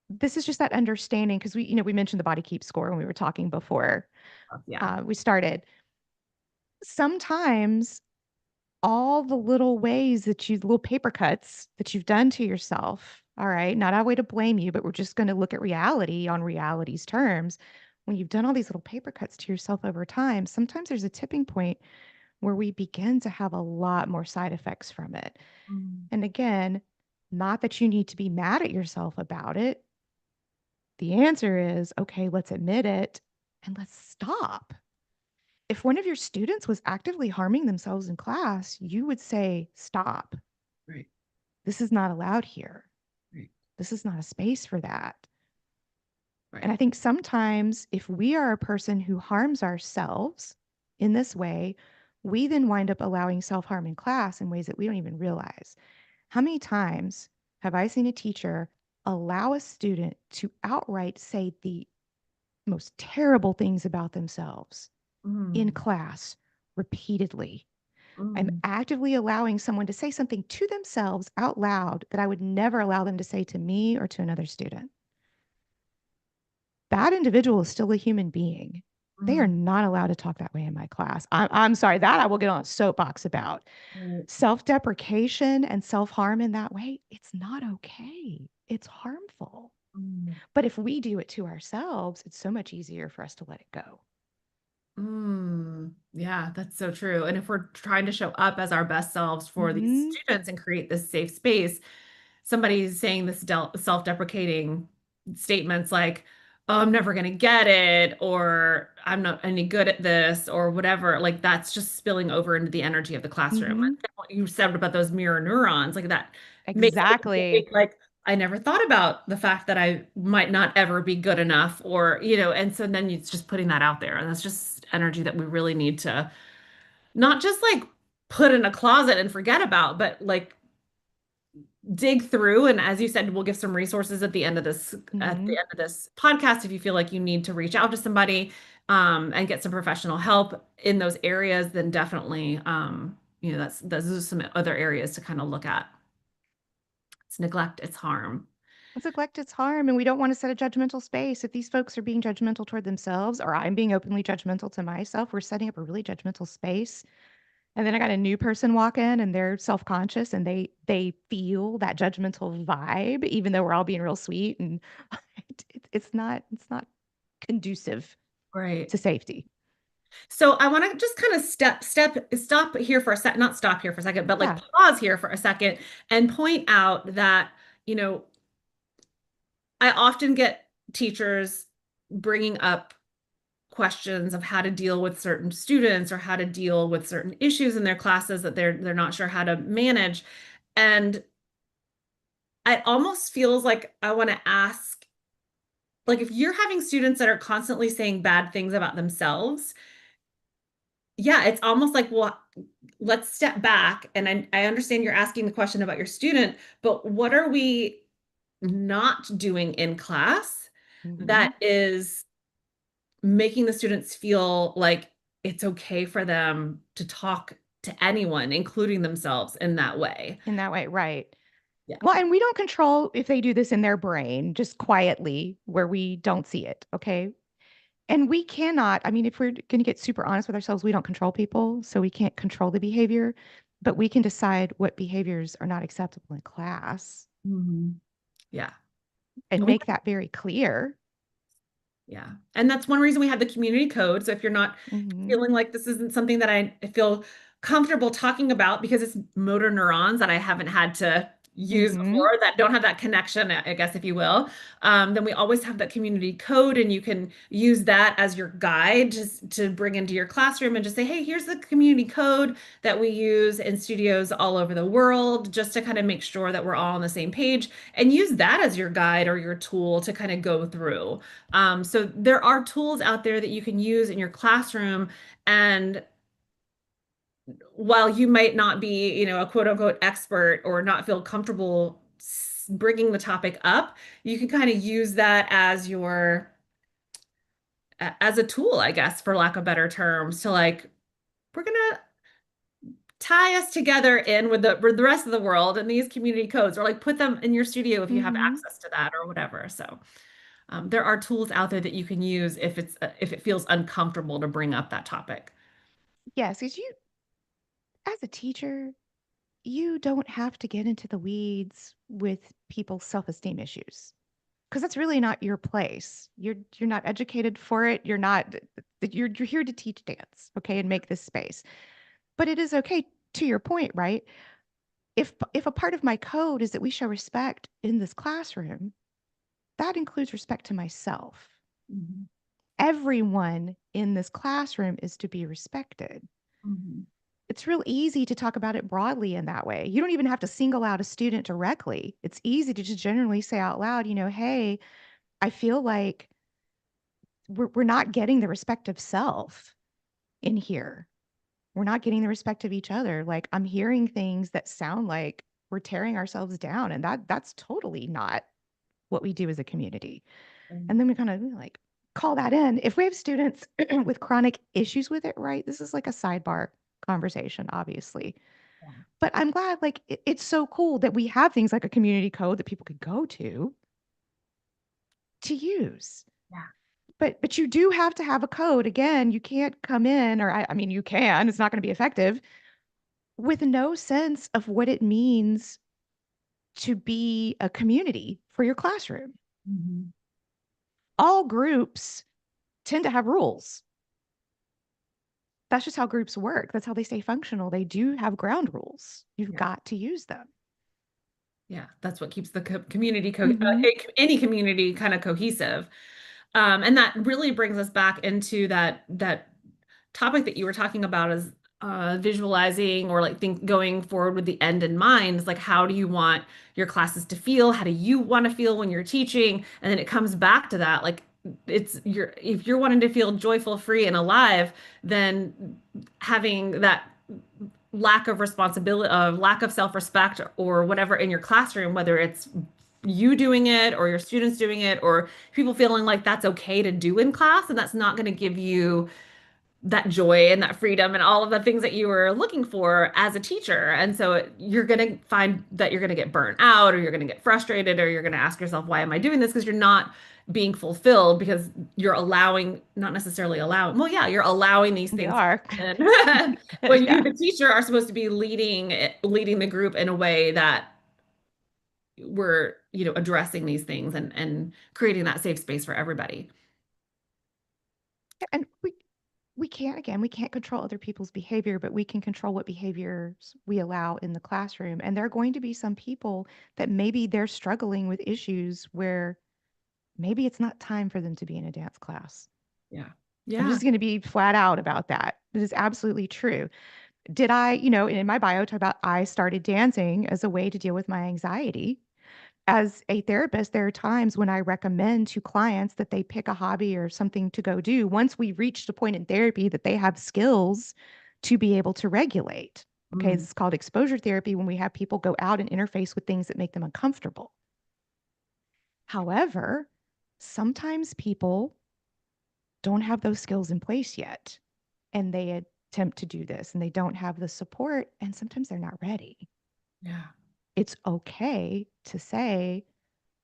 This is just that understanding because we mentioned the body keep score when we were talking before Yeah. we started. Sometimes all the little ways that little paper cuts that you've done to yourself, all right, not a way to blame you, but we're just going to look at reality on reality's terms. When you've done all these little paper cuts to yourself over time, sometimes there's a tipping point where we begin to have a lot more side effects from it. Mm. And again, not that you need to be mad at yourself about it. The answer is okay, let's admit it and let's stop. If one of your students was actively harming themselves in class, you would say, stop. Right. This is not allowed here. Right. This is not a space for that. And Right. I think sometimes if we are a person who harms ourselves in this way, we then wind up allowing self harm in class in ways that we don't even realize. How many times have I seen a teacher allow a student to outright say the most terrible things about themselves in Mm. class repeatedly? I'm Mm. actively allowing someone to say something to themselves out loud that I would never allow them to say to me or to another student. That individual is still a human being. They are Mm. not allowed to talk that way in my class. I'm sorry, that I will get on a soapbox about. Right. Self deprecation and self harm in that way, it's not okay. It's harmful. Mm. But if we do it to ourselves, it's so much easier for us to let it go. Mm. Yeah, that's so true. And if we're trying to show up as our best selves for these Mm-hmm. students and create this safe space, somebody's saying this self-deprecating statements like, "Oh, I'm never gonna get it," or "I'm not any good at this," or whatever, like that's just spilling over into the energy of the classroom. Mm-hmm. And what you said about those mirror neurons, like that makes me Exactly. think like I never thought about the fact that I might not ever be good enough, or and so then it's just putting that out there, and that's just energy that we really need to not just like put in a closet and forget about, but like dig through. And as you said, we'll give some resources at Mm-hmm. the end of this podcast if you feel like you need to reach out to somebody and get some professional help in those areas, then definitely that's those are some other areas to kind of look at. It's neglect, it's harm. It's neglect, it's harm, and we don't want to set a judgmental space. If these folks are being judgmental toward themselves, or I'm being openly judgmental to myself, we're setting up a really judgmental space. And then I got a new person walk in and they're self-conscious and they feel that judgmental vibe, even though we're all being real sweet and it's not conducive Right. to safety. So I want to just kind of stop here for a sec, not stop here for a second, but like Yeah. pause here for a second and point out that, I often get teachers bringing up questions of how to deal with certain students or how to deal with certain issues in their classes that they're not sure how to manage. And it almost feels like I want to ask, like, if you're having students that are constantly saying bad things about themselves, yeah, it's almost like, well, let's step back. And I understand you're asking the question about your student, but what are we not doing in class Hmm. that is making the students feel like it's okay for them to talk to anyone, including themselves, in that way? In that way, right. Yeah. Well, and we don't control if they do this in their brain, just quietly where we don't see it. Okay. And we cannot, I mean, if we're going to get super honest with ourselves, we don't control people. So we can't control the behavior, but we can decide what behaviors are not acceptable in class Mhm. Yeah. and We make that very clear. Yeah. And that's one reason we have the community code. So if you're not Hmm. feeling like this isn't something that I feel comfortable talking about because it's motor neurons that I haven't had to use Hmm. before that don't have that connection, I guess, if you will, then we always have that community code and you can use that as your guide to bring into your classroom and just say, hey, here's the community code that we use in studios all over the world, just to kind of make sure that we're all on the same page and use that as your guide or your tool to kind of go through. So there are tools out there that you can use in your classroom. And while you might not be, a quote unquote expert or not feel comfortable bringing the topic up, you can kind of use that as as a tool, I guess, for lack of better terms, to like we're gonna tie us together in with the rest of the world and these community codes, or like put them in your studio if you have Mm-hmm. access to that or whatever. So there are tools out there that you can use if it feels uncomfortable to bring up that topic. Yes, because as a teacher, you don't have to get into the weeds with people's self-esteem issues because that's really not your place. You're not educated for it. You're here to teach dance, okay, and make this space. But it is okay to your point, right? If a part of my code is that we show respect in this classroom, that includes respect to myself. Mhm. Everyone in this classroom is to be respected. Mhm. It's real easy to talk about it broadly in that way. You don't even have to single out a student directly. It's easy to just generally say out loud, hey, I feel like we're not getting the respect of self in here. We're not getting the respect of each other. Like I'm hearing things that sound like we're tearing ourselves down, and that's totally not what we do as a community. And then we kind of like call that in. If we have students with chronic issues with it, right? This is like a sidebar conversation, obviously. Yeah. But I'm glad, like, it's so cool that we have things like a community code that people could go to use. Yeah. But you do have to have a code. Again, you can't come in, or I mean, you can. It's not going to be effective with no sense of what it means to be a community for your classroom. Mhm. All groups tend to have rules. That's just how groups work. That's how they stay functional. They do have ground rules. You've Yeah. got to use them. Yeah. That's what keeps the community, Mm-hmm. any community kind of cohesive. And that really brings us back into that topic that you were talking about is visualizing or like think going forward with the end in mind. It's like how do you want your classes to feel? How do you want to feel when you're teaching? And then it comes back to that like it's your if you're wanting to feel joyful, free, and alive, then having that lack of responsibility, lack of self-respect or whatever in your classroom, whether it's you doing it or your students doing it or people feeling like that's okay to do in class and that's not going to give you that joy and that freedom and all of the things that you were looking for as a teacher. And so you're going to find that you're going to get burnt out or you're going to get frustrated or you're going to ask yourself, why am I doing this? Because you're not being fulfilled because you're allowing, not necessarily allowing, well, yeah, you're allowing these We things. are. And when you, Yeah. the teacher, are supposed to be leading the group in a way that we're, addressing these things and creating that safe space for everybody. And we can't, again, we can't control other people's behavior, but we can control what behaviors we allow in the classroom. And there are going to be some people that maybe they're struggling with issues where maybe it's not time for them to be in a dance class. Yeah. I'm Yeah. just going to be flat out about that. It is absolutely true. Did I, in my bio, talk about I started dancing as a way to deal with my anxiety. As a therapist, there are times when I recommend to clients that they pick a hobby or something to go do once we reach the point in therapy that they have skills to be able to regulate. Okay, Mm, this is called exposure therapy when we have people go out and interface with things that make them uncomfortable. However, sometimes people don't have those skills in place yet and they attempt to do this and they don't have the support and sometimes they're not ready. yeah. It's okay to say,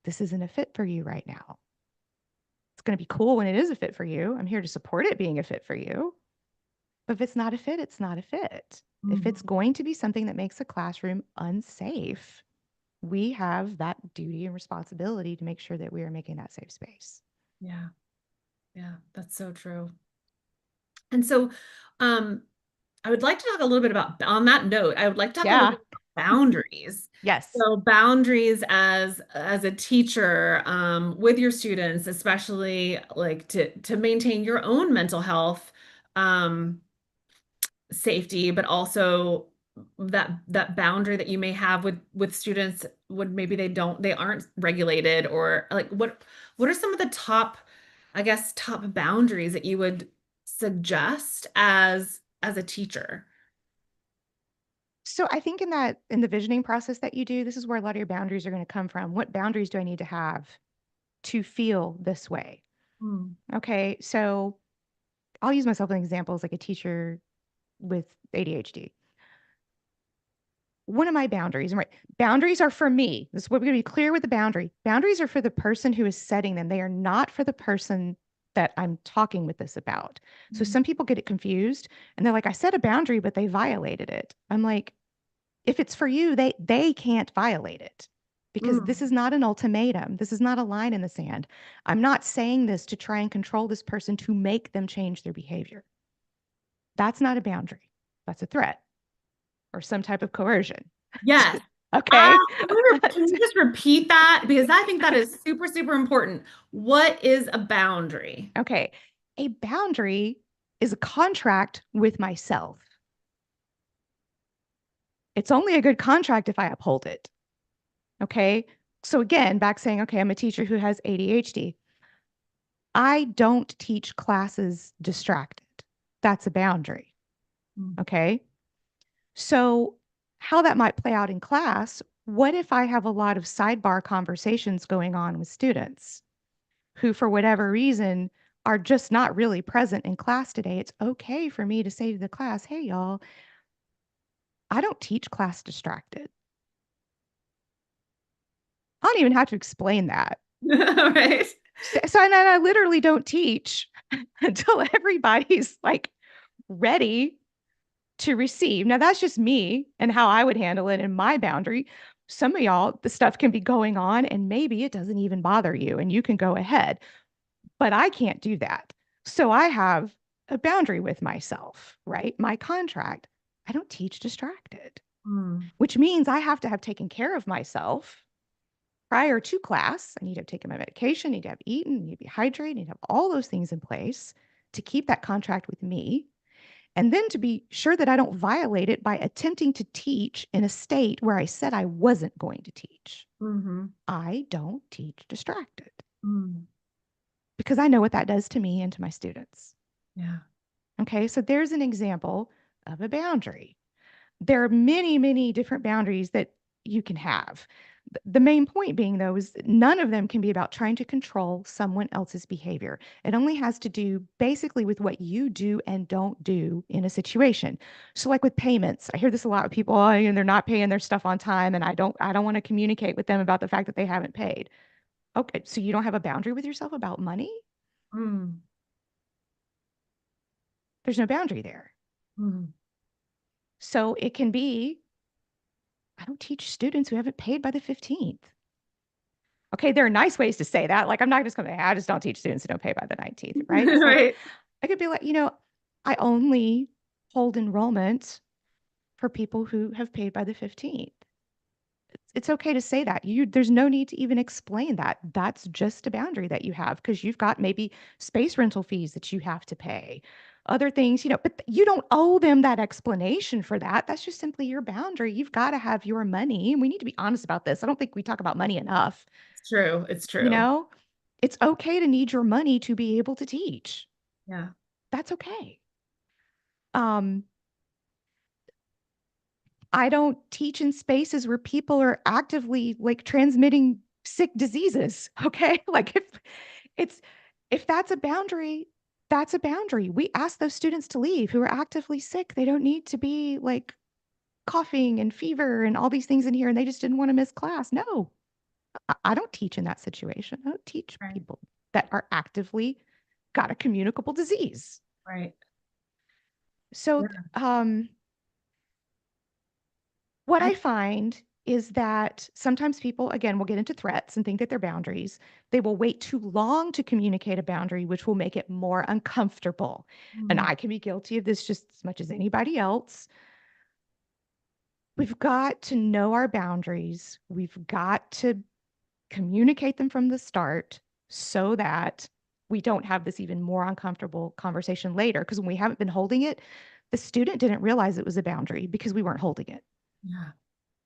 this isn't a fit for you right now. It's going to be cool when it is a fit for you. I'm here to support it being a fit for you. But if it's not a fit, it's not a fit. If it's Mhm. going to be something that makes a classroom unsafe, we have that duty and responsibility to make sure that we are making that safe space. Yeah. Yeah. That's so true. And so, um, I would like to talk a little bit about, on that note, I would like to talk a little Yeah. bit about boundaries. Yes. So boundaries as a teacher, with your students, especially like to maintain your own mental health, um, safety, but also that boundary that you may have with students when maybe they aren't regulated or like what are some of the top, I guess, top boundaries that you would suggest as a teacher? So I think in the visioning process that you do, this is where a lot of your boundaries are going to come from. What boundaries do I need to have to feel this way? Mm, Okay. So I'll use myself as an example as like a teacher with ADHD. One of my boundaries, right? Boundaries are for me. This is what we're going to be clear with the boundary. Boundaries are for the person who is setting them. They are not for the person that I'm talking with this about. So Mm. some people get it confused and they're like, I set a boundary, but they violated it. I'm like, if it's for you, they can't violate it because this Mm. is not an ultimatum. This is not a line in the sand. I'm not saying this to try and control this person to make them change their behavior. That's not a boundary. That's a threat or some type of coercion. Yes. Okay. Can you just repeat that? Because I think that is super, super important. What is a boundary? Okay. A boundary is a contract with myself. It's only a good contract if I uphold it. Okay. So again, back saying, okay, I'm a teacher who has ADHD. I don't teach classes distracted. That's a boundary. Mm. Okay. So, how that might play out in class, what if I have a lot of sidebar conversations going on with students who, for whatever reason, are just not really present in class today? It's okay for me to say to the class, hey, y'all, I don't teach class distracted. I don't even have to explain that. Right. So I literally don't teach until everybody's like ready to receive. Now, that's just me and how I would handle it in my boundary. Some of y'all, the stuff can be going on and maybe it doesn't even bother you and you can go ahead, but I can't do that. So I have a boundary with myself, right? My contract. I don't teach distracted, Mm. which means I have to have taken care of myself prior to class. I need to have taken my medication, need to have eaten, need to be hydrated, need to have all those things in place to keep that contract with me. And then to be sure that I don't violate it by attempting to teach in a state where I said I wasn't going to teach. Hmm. I don't teach distracted Mm. because I know what that does to me and to my students. Yeah. Okay, so there's an example of a boundary. There are many, many different boundaries that you can have. The main point being, though, is none of them can be about trying to control someone else's behavior. It only has to do basically with what you do and don't do in a situation. So, like with payments, I hear this a lot with people, oh, and they're not paying their stuff on time, and I don't want to communicate with them about the fact that they haven't paid. Okay, so you don't have a boundary with yourself about money? Mm. There's no boundary there. Mm. So it can be, I don't teach students who haven't paid by the 15th. Okay, there are nice ways to say that. Like, I'm not just going to, I just don't teach students who don't pay by the 19th, right? It's like, Right. I could be like, I only hold enrollment for people who have paid by the 15th. It's okay to say that. There's no need to even explain that. That's just a boundary that you have because you've got maybe space rental fees that you have to pay, other things, but you don't owe them that explanation for that. That's just simply your boundary. You've got to have your money. And we need to be honest about this. I don't think we talk about money enough. It's true. It's You true. know, it's okay to need your money to be able to teach. Yeah. That's okay. Um, I don't teach in spaces where people are actively like transmitting sick diseases. Okay. Like it's, if that's a boundary, that's a boundary. We ask those students to leave who are actively sick. They don't need to be like coughing and fever and all these things in here and they just didn't want to miss class. No, I don't teach in that situation. I don't teach Right. people that are actively got a communicable disease. Right. So, Yeah. what I, I find is that sometimes people, again, will get into threats and think that they're boundaries. They will wait too long to communicate a boundary, which will make it more uncomfortable. And mm. I can be guilty of this just as much as anybody else. We've got to know our boundaries. We've got to communicate them from the start so that we don't have this even more uncomfortable conversation later. Because when we haven't been holding it, the student didn't realize it was a boundary because we weren't holding it. Yeah.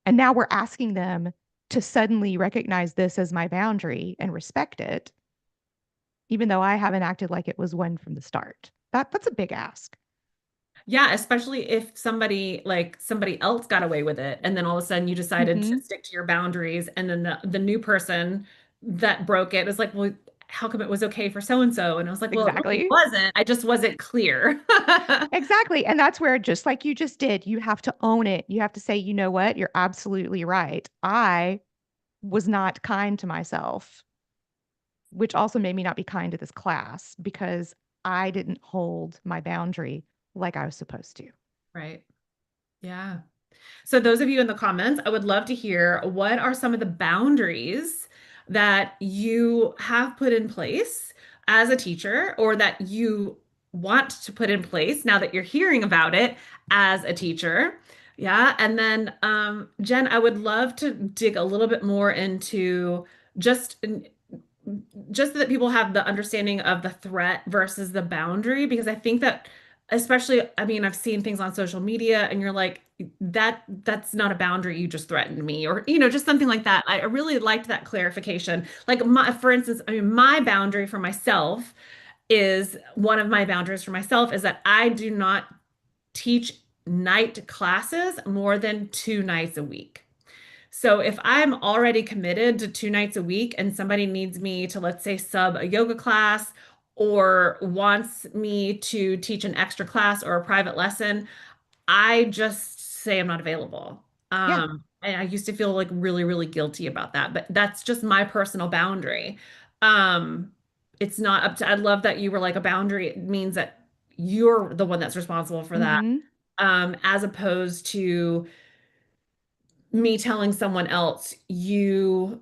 And now we're asking them to suddenly recognize this as my boundary and respect it, even though I haven't acted like it was one from the start. That's a big ask. Yeah, especially if somebody else got away with it and then all of a sudden you decided to Mm-hmm. stick to your boundaries and then the new person that broke it is like, well, how come it was okay for so and so? And I was like, well, it really Exactly. wasn't. I just wasn't clear. Exactly. And that's where, just like you just did, you have to own it. You have to say, you know what? You're absolutely right. I was not kind to myself, which also made me not be kind to this class because I didn't hold my boundary like I was supposed to. Right. Yeah. So, those of you in the comments, I would love to hear what are some of the boundaries that you have put in place as a teacher or that you want to put in place now that you're hearing about it as a teacher. Yeah. And then, Jen, I would love to dig a little bit more into just just so that people have the understanding of the threat versus the boundary, because I think that especially, I mean, I've seen things on social media and you're like, that's not a boundary, you just threatened me, or just something like that. I really liked that clarification. Like for instance, I mean, my boundary for myself is one of my boundaries for myself is that I do not teach night classes more than 2 nights a week. So if I'm already committed to 2 nights a week and somebody needs me to, let's say, sub a yoga class or wants me to teach an extra class or a private lesson, I just say I'm not available. Yeah. And I used to feel like really, really guilty about that, but that's just my personal boundary. Um, it's not up to, I love that you were like a boundary. It means that you're the one that's responsible for that, Hmm. as opposed to me telling someone else you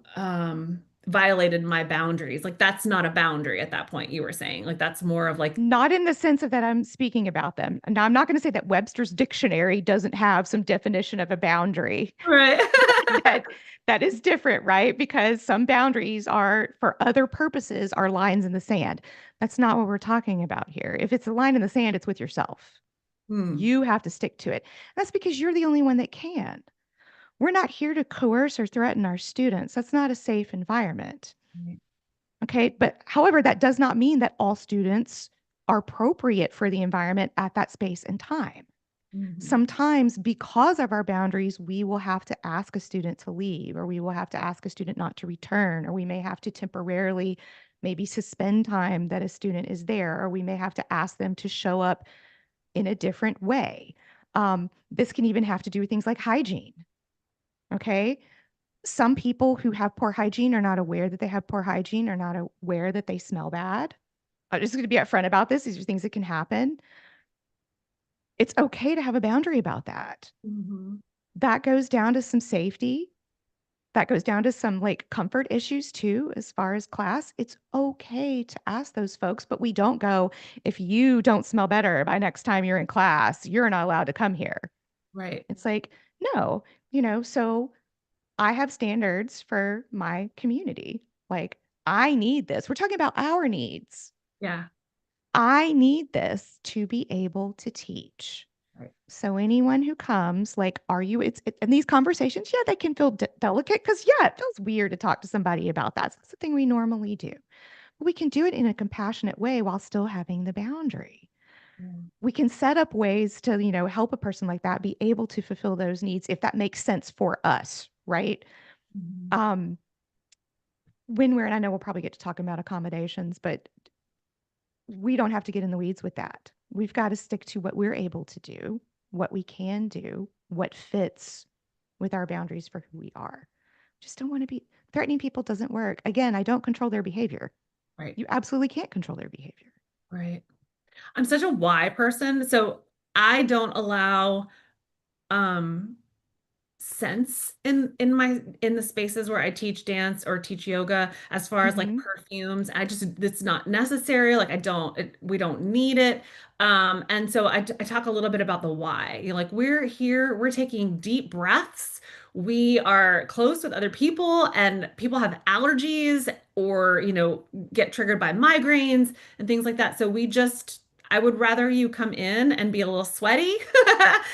violated my boundaries. Like that's not a boundary at that point, you were saying. Like that's more of like, Not in the sense of that I'm speaking about them. Now, I'm not going to say that Webster's dictionary doesn't have some definition of a boundary. right. that that is different, right? Because some boundaries are for other purposes are lines in the sand. That's not what we're talking about here. If it's a line in the sand, it's with yourself. Hmm. You have to stick to it. That's because you're the only one that can. We're not here to coerce or threaten our students. That's not a safe environment. Okay. But however, that does not mean that all students are appropriate for the environment at that space and time. Mhm. Sometimes, because of our boundaries, we will have to ask a student to leave, or we will have to ask a student not to return, or we may have to temporarily maybe suspend time that a student is there, or we may have to ask them to show up in a different way. This can even have to do with things like hygiene. Okay. Some people who have poor hygiene are not aware that they have poor hygiene, are not aware that they smell bad. I'm just going to be upfront about this. These are things that can happen. It's okay to have a boundary about that. Mhm. That goes down to some safety. That goes down to some like comfort issues too, as far as class. It's okay to ask those folks, but we don't go, if you don't smell better by next time you're in class, you're not allowed to come here. Right. It's like, no, so I have standards for my community. Like, I need this. We're talking about our needs. Yeah. I need this to be able to teach. Right. So anyone who comes, like, are you? And these conversations, yeah, they can feel delicate because yeah, it feels weird to talk to somebody about that. So that's the thing we normally do. But we can do it in a compassionate way while still having the boundary. Yeah. We can set up ways to, help a person like that be able to fulfill those needs if that makes sense for us, right? Mhm. Um, when we're, and I know we'll probably get to talk about accommodations, but we don't have to get in the weeds with that. We've got to stick to what we're able to do, what we can do, what fits with our boundaries for who we are. Just don't want to be threatening people doesn't work. Again, I don't control their behavior. Right. You absolutely can't control their behavior. Right. I'm such a why person, so I don't allow um sense in the spaces where I teach dance or teach yoga as far as like Hmm. perfumes. I just it's not necessary. Like we don't need it. And so I talk a little bit about the why. Like we're here, we're taking deep breaths. We are close with other people and people have allergies or, get triggered by migraines and things like that. So I would rather you come in and be a little sweaty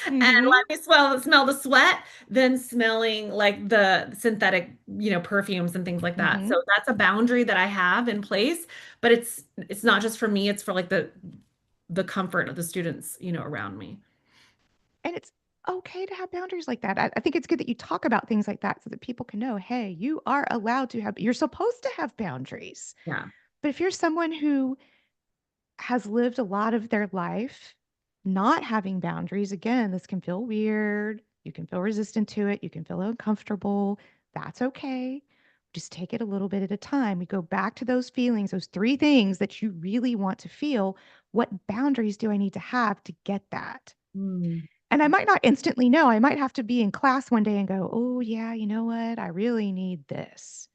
and Hmm. let me smell the sweat than smelling like the synthetic, perfumes and things like that. Hmm. So that's a boundary that I have in place, but it's not just for me, it's for like the comfort of the students, around me. And it's okay to have boundaries like that. I think it's good that you talk about things like that so that people can know, hey, you are allowed to have, you're supposed to have boundaries. Yeah. But if you're someone who has lived a lot of their life not having boundaries, again, this can feel weird. You can feel resistant to it. You can feel uncomfortable. That's okay. Just take it a little bit at a time. We go back to those feelings, those three things that you really want to feel. What boundaries do I need to have to get that? Mm. And I might not instantly know. I might have to be in class one day and go, oh, yeah, you know what? I really need this.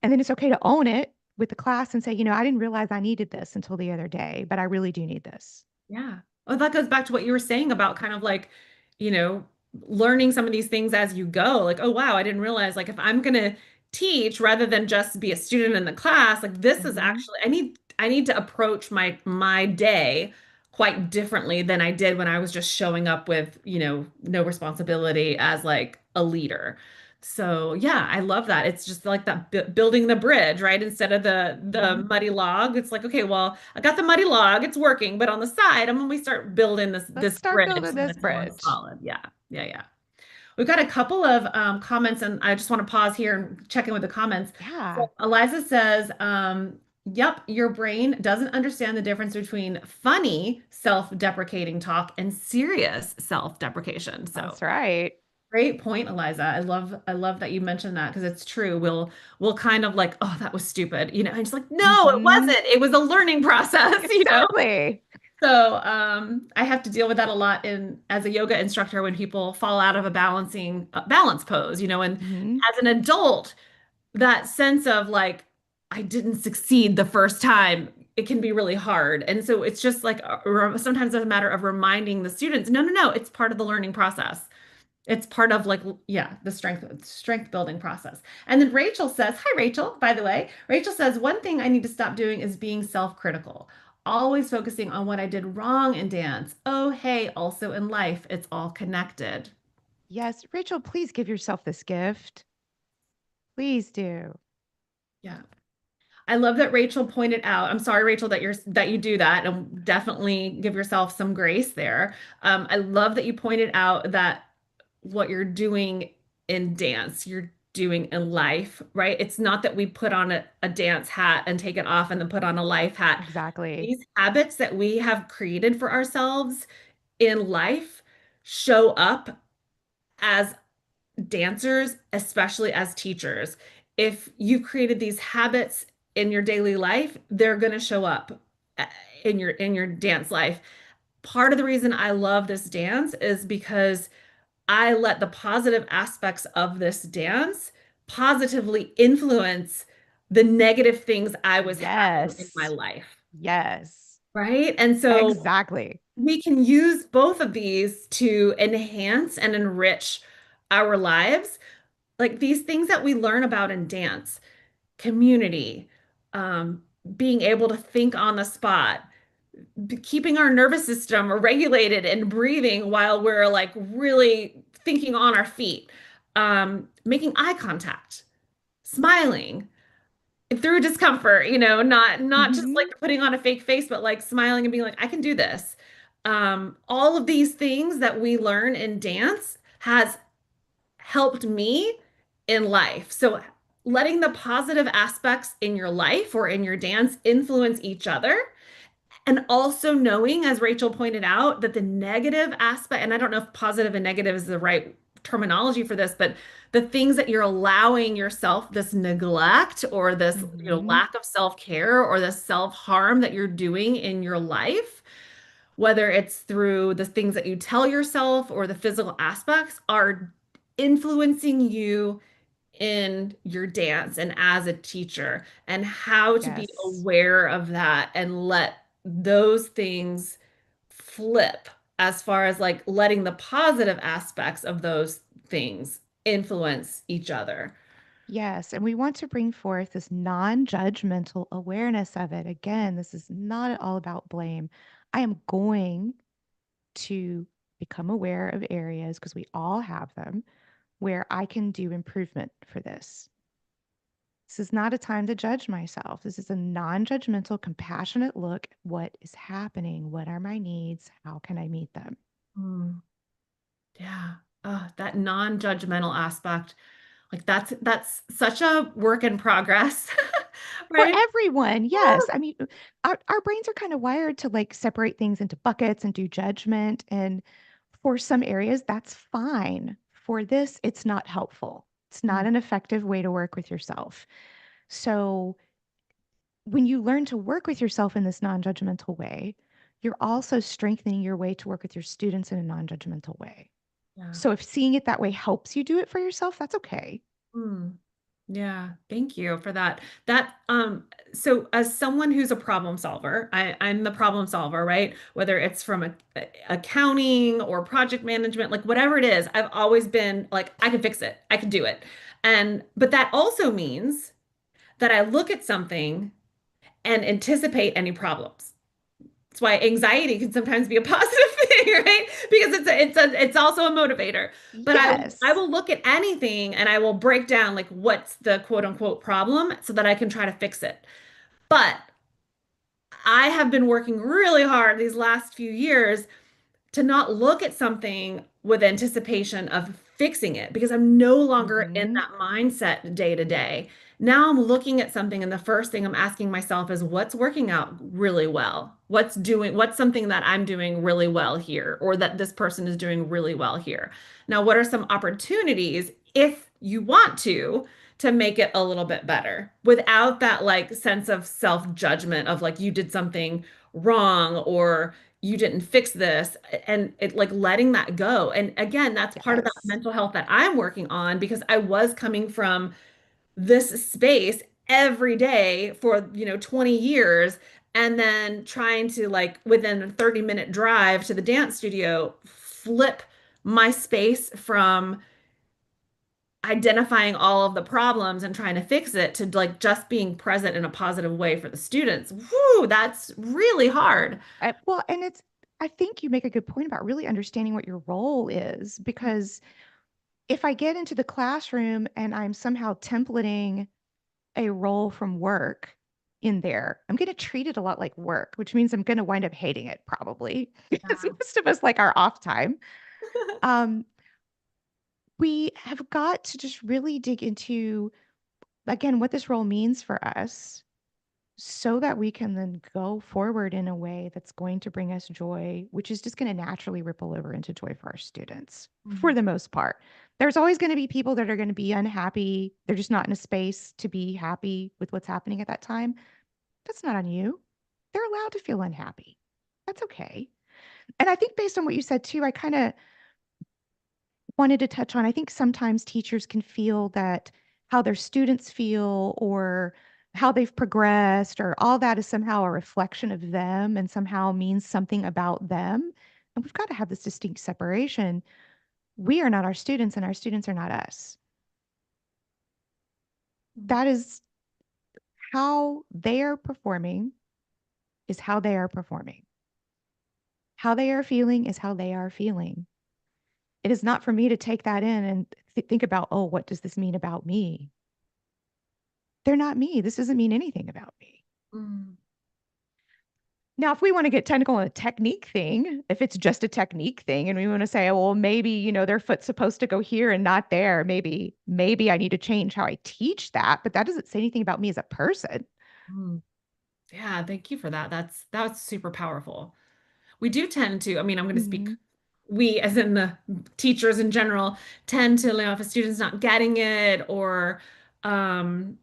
And then it's okay to own it with the class and say, I didn't realize I needed this until the other day, but I really do need this. Yeah. Well, that goes back to what you were saying about kind of like, you know, learning some of these things as you go. Like, oh, wow, I didn't realize like if I'm going to teach rather than just be a student in the class, like this is Hmm. actually I need to approach my day quite differently than I did when I was just showing up with, no responsibility as like a leader. So yeah, I love that. It's just like that building the bridge, right? Instead of the Hmm. muddy log, it's like, okay, well, I got the muddy log, it's working, but on the side, I'm when we start building this Let's this start bridge building so that this it's more bridge. solid. Yeah, yeah, yeah. We've got a couple of comments, and I just want to pause here and check in with the comments. So Yeah. Eliza says, "Yep, your brain doesn't understand the difference between funny self-deprecating talk and serious self-deprecation." So That's right. great point, Eliza. I love that you mentioned that because it's true. We'll kind of like, oh, that was stupid, and it's like, no, it Hmm. wasn't. It was a learning process. Exactly. So I have to deal with that a lot in as a yoga instructor when people fall out of a balance pose, and Hmm. as an adult, that sense of like, I didn't succeed the first time, it can be really hard. And so it's just like sometimes it's a matter of reminding the students, no, no, no, it's part of the learning process. It's part of like, yeah, the strength building process. And then Rachel says, hi, Rachel, by the way. Rachel says, one thing I need to stop doing is being self-critical, always focusing on what I did wrong in dance. Oh, hey, also in life, it's all connected. Yes. Rachel, please give yourself this gift. Please do. Yeah. I love that Rachel pointed out. I'm sorry, Rachel, that you do that, and definitely give yourself some grace there. I love that you pointed out that what you're doing in dance, you're doing in life, right? It's not that we put on a dance hat and take it off and then put on a life hat. Exactly. These habits that we have created for ourselves in life show up as dancers, especially as teachers. If you created these habits in your daily life, they're going to show up in your dance life. Part of the reason I love this dance is because I let the positive aspects of this dance positively influence the negative things I was having in my Yes. life, Yes. right? And so Exactly. we can use both of these to enhance and enrich our lives. Like these things that we learn about in dance, community, um, being able to think on the spot, keeping our nervous system regulated and breathing while we're like really thinking on our feet, making eye contact, smiling through discomfort, not just like Hmm. putting on a fake face, but like smiling and being like, I can do this. All of these things that we learn in dance has helped me in life. So letting the positive aspects in your life or in your dance influence each other, and also knowing, as Rachel pointed out, that the negative aspect, and I don't know if positive and negative is the right terminology for this, but the things that you're allowing yourself, this neglect or this, Hmm. lack of self-care or the self-harm that you're doing in your life, whether it's through the things that you tell yourself or the physical aspects, are influencing you in your dance and as a teacher, and how to be Yes. aware of that and let those things flip as far as like letting the positive aspects of those things influence each other. Yes. And we want to bring forth this non judgmental awareness of it. Again, this is not at all about blame. I am going to become aware of areas because we all have them where I can do improvement for this. This is not a time to judge myself. This is a non judgmental, compassionate look at what is happening. What are my needs? How can I meet them? Mm, yeah. That non-judgmental aspect. Like that's such a work in progress. For Right? everyone, yes. I mean, our brains are kind of wired to like separate things into buckets and do judgment. And for some areas, that's fine. For this, it's not helpful. It's not Mm, an effective way to work with yourself. So when you learn to work with yourself in this non-judgmental way, you're also strengthening your way to work with your students in a non-judgmental way. yeah. So if seeing it that way helps you do it for yourself, that's okay. Mm. Yeah, thank you for that. So as someone who's a problem solver, I'm the problem solver, right? Whether it's from accounting or project management, like whatever it is, I've always been like, I can fix it, I can do it. But that also means that I look at something and anticipate any problems. That's why anxiety can sometimes be a positive thing, right? Because it's also a motivator. But I Yes. will look at anything and I will break down like what's the quote unquote problem so that I can try to fix it. But I have been working really hard these last few years to not look at something with anticipation of fixing it because I'm no longer in Hmm. that mindset day to day. Now I'm looking at something, and the first thing I'm asking myself is what's working out really well? What's something that I'm doing really well here, or that this person is doing really well here? Now, what are some opportunities if you want to make it a little bit better without that like sense of self-judgment of like you did something wrong or you didn't fix this and it like letting that go. And again, that's part of that Yes. mental health that I'm working on because I was coming from this space every day for, 20 years and then trying to like within a 30-minute drive to the dance studio flip my space from identifying all of the problems and trying to fix it to like just being present in a positive way for the students. Whoo, that's really hard. Well, and I think you make a good point about really understanding what your role is because if I get into the classroom and I'm somehow templating a role from work in there, I'm going to treat it a lot like work, which means I'm going to wind up hating it probably because Yeah. most of us like our off time. Um, we have got to just really dig into, again, what this role means for us so that we can then go forward in a way that's going to bring us joy, which is just going to naturally ripple over into joy for our students for Mhm. the most part. There's always going to be people that are going to be unhappy. They're just not in a space to be happy with what's happening at that time. That's not on you. They're allowed to feel unhappy. That's okay. And I think based on what you said too, I kind of wanted to touch on, I think sometimes teachers can feel that how their students feel or how they've progressed or all that is somehow a reflection of them and somehow means something about them. And we've got to have this distinct separation. We are not our students and our students are not us. That is how they are performing is how they are performing. How they are feeling is how they are feeling. It is not for me to take that in and think about, oh, what does this mean about me? They're not me. This doesn't mean anything about me. Mm. Now, if we want to get technical on a technique thing, if it's just a technique thing and we want to say, well, maybe, their foot's supposed to go here and not there, maybe I need to change how I teach that, but that doesn't say anything about me as a person. Mm. Yeah, thank you for that. That's super powerful. We do tend to, I mean, I'm going to speak, Mhm. we as in the teachers in general tend to, if a student's not getting it um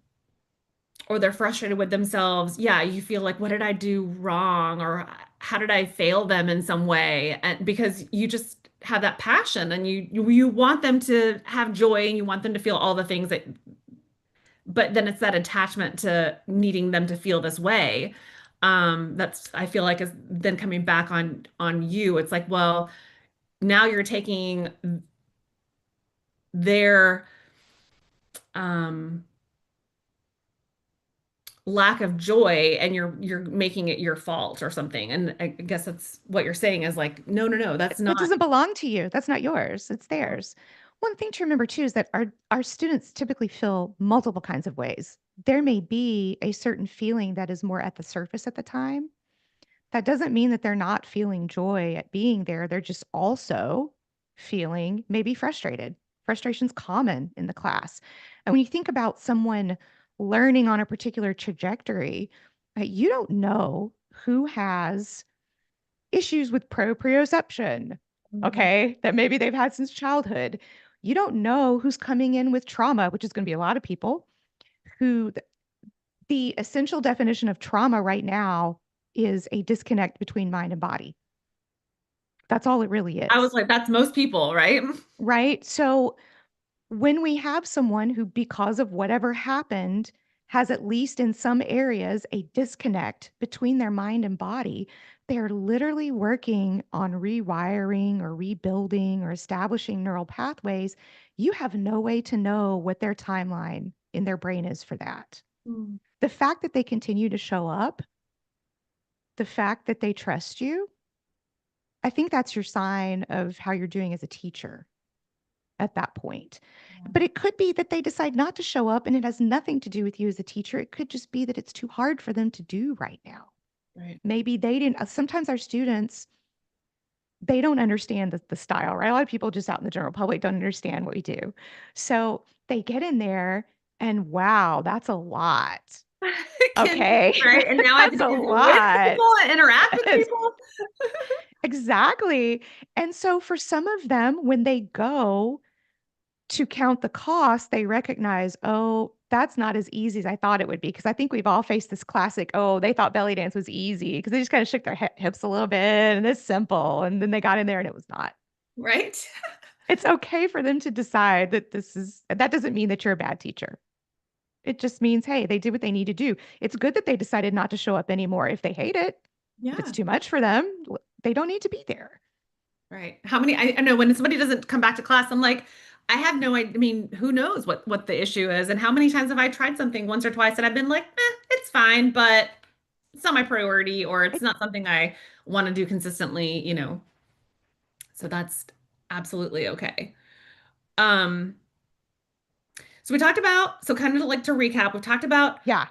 or they're frustrated with themselves, yeah, you feel like, what did I do wrong? Or how did I fail them in some way? And because you just have that passion and you want them to have joy and you want them to feel all the things that, but then it's that attachment to needing them to feel this way. That's I feel like is then coming back on you. It's like, well, now you're taking their um lack of joy and you're making it your fault or something. And I guess that's what you're saying is like, no, no, no, that's That not. doesn't belong to you. That's not yours. It's theirs. One thing to remember too is that our students typically feel multiple kinds of ways. There may be a certain feeling that is more at the surface at the time. That doesn't mean that they're not feeling joy at being there. They're just also feeling maybe frustrated. Frustration's common in the class. And when you think about someone learning on a particular trajectory, you don't know who has issues with proprioception, Mhm. okay, that maybe they've had since childhood. You don't know who's coming in with trauma, which is going to be a lot of people who the essential definition of trauma right now is a disconnect between mind and body. That's all it really I was is. like, that's most people, right? Right. So when we have someone who, because of whatever happened, has at least in some areas a disconnect between their mind and body, they're literally working on rewiring or rebuilding or establishing neural pathways. You have no way to know what their timeline in their brain is for that. Mm. The fact that they continue to show up, the fact that they trust you, I think that's your sign of how you're doing as a teacher at that point. But it could be that they decide not to show up and it has nothing to do with you as a teacher. It could just be that it's too hard for them to do right now. Right. Maybe they didn't. Sometimes our students, they don't understand the style, right? A lot of people just out in the general public don't understand what we do. So they get in there and wow, that's a lot. It can be, Okay. right? And now I have to That's a deal with people lot. and interact with It's people. exactly. And so for some of them, when they go to count the cost, they recognize, oh, that's not as easy as I thought it would be. Because I think we've all faced this classic, oh, they thought belly dance was easy because they just kind of shook their hips a little bit and it's simple. And then they got in there and it was not. Right. It's okay for them to decide that that doesn't mean that you're a bad teacher. It just means, hey, they did what they need to do. It's good that they decided not to show up anymore. If they hate it, if it's Yeah. too much for them, they don't need to be there. Right. How many, I know when somebody doesn't come back to class, I'm like, I have no idea. I mean, who knows what the issue is? And how many times have I tried something once or twice and I've been like, it's fine, but it's not my priority or it's It, not something I want to do consistently. So that's absolutely okay. Um, so we talked about, so kind of like to recap, we've talked about yeah.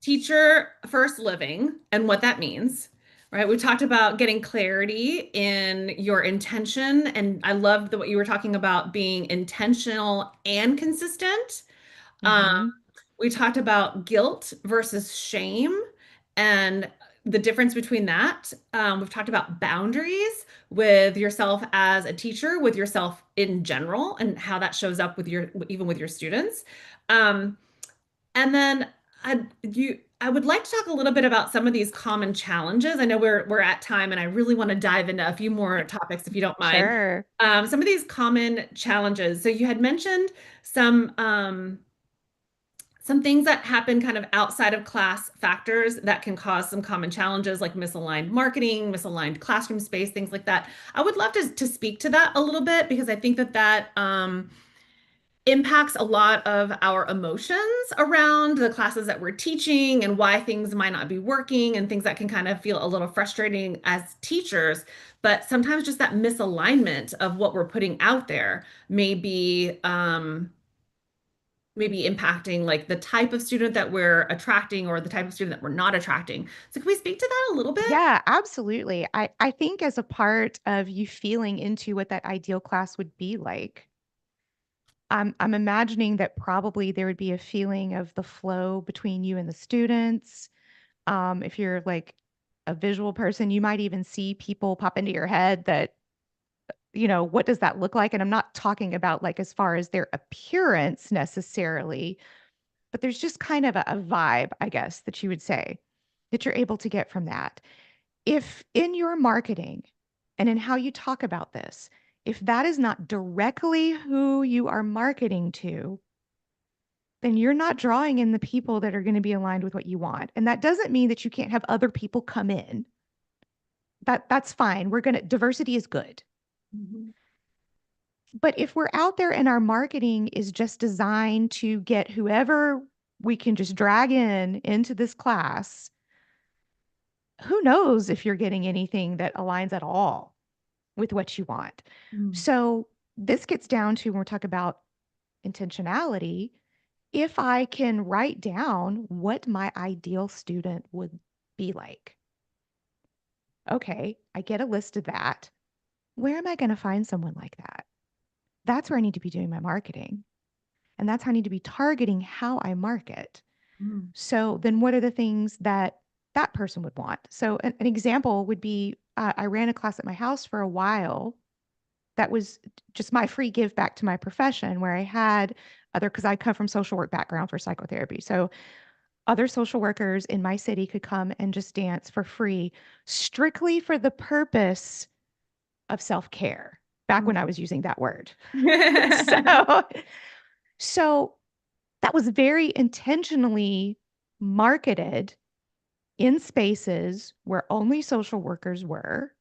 teacher first living and what that means, right? We talked about getting clarity in your intention. And I loved what you were talking about being intentional and consistent. Um, Hmm. we talked about guilt versus shame and the difference between that. We've talked about boundaries with yourself as a teacher, with yourself in general, and how that shows up with even with your students. Um, and then I would like to talk a little bit about some of these common challenges. I know we're at time and I really want to dive into a few more topics if you don't mind. Sure. Some of these common challenges. So you had mentioned some some things that happen kind of outside of class factors that can cause some common challenges like misaligned marketing, misaligned classroom space, things like that. I would love to speak to that a little bit because I think that impacts a lot of our emotions around the classes that we're teaching and why things might not be working and things that can kind of feel a little frustrating as teachers. But sometimes just that misalignment of what we're putting out there may be maybe impacting like the type of student that we're attracting or the type of student that we're not attracting. So can we speak to that a little bit? Yeah, absolutely. I think as a part of you feeling into what that ideal class would be like, I'm imagining that probably there would be a feeling of the flow between you and the students. If you're like a visual person, you might even see people pop into your head that, what does that look like? And I'm not talking about like as far as their appearance necessarily, but there's just kind of a vibe, I guess, that you would say that you're able to get from that. If in your marketing and in how you talk about this, if that is not directly who you are marketing to, then you're not drawing in the people that are going to be aligned with what you want. And that doesn't mean that you can't have other people come in. That's fine. Diversity is good. Mhm. But if we're out there and our marketing is just designed to get whoever we can just drag into this class, who knows if you're getting anything that aligns at all with what you want. Mm. So this gets down to when we're talking about intentionality. If I can write down what my ideal student would be like, okay, I get a list of that. Where am I going to find someone like that? That's where I need to be doing my marketing. And that's how I need to be targeting how I market. Mm. So then what are the things that that person would want? So an example would be I ran a class at my house for a while that was just my free give back to my profession where I had other, because I come from social work background for psychotherapy. So other social workers in my city could come and just dance for free, strictly for the purpose of self-care, back when I was using that word. So, so that was very intentionally marketed in spaces where only social workers were,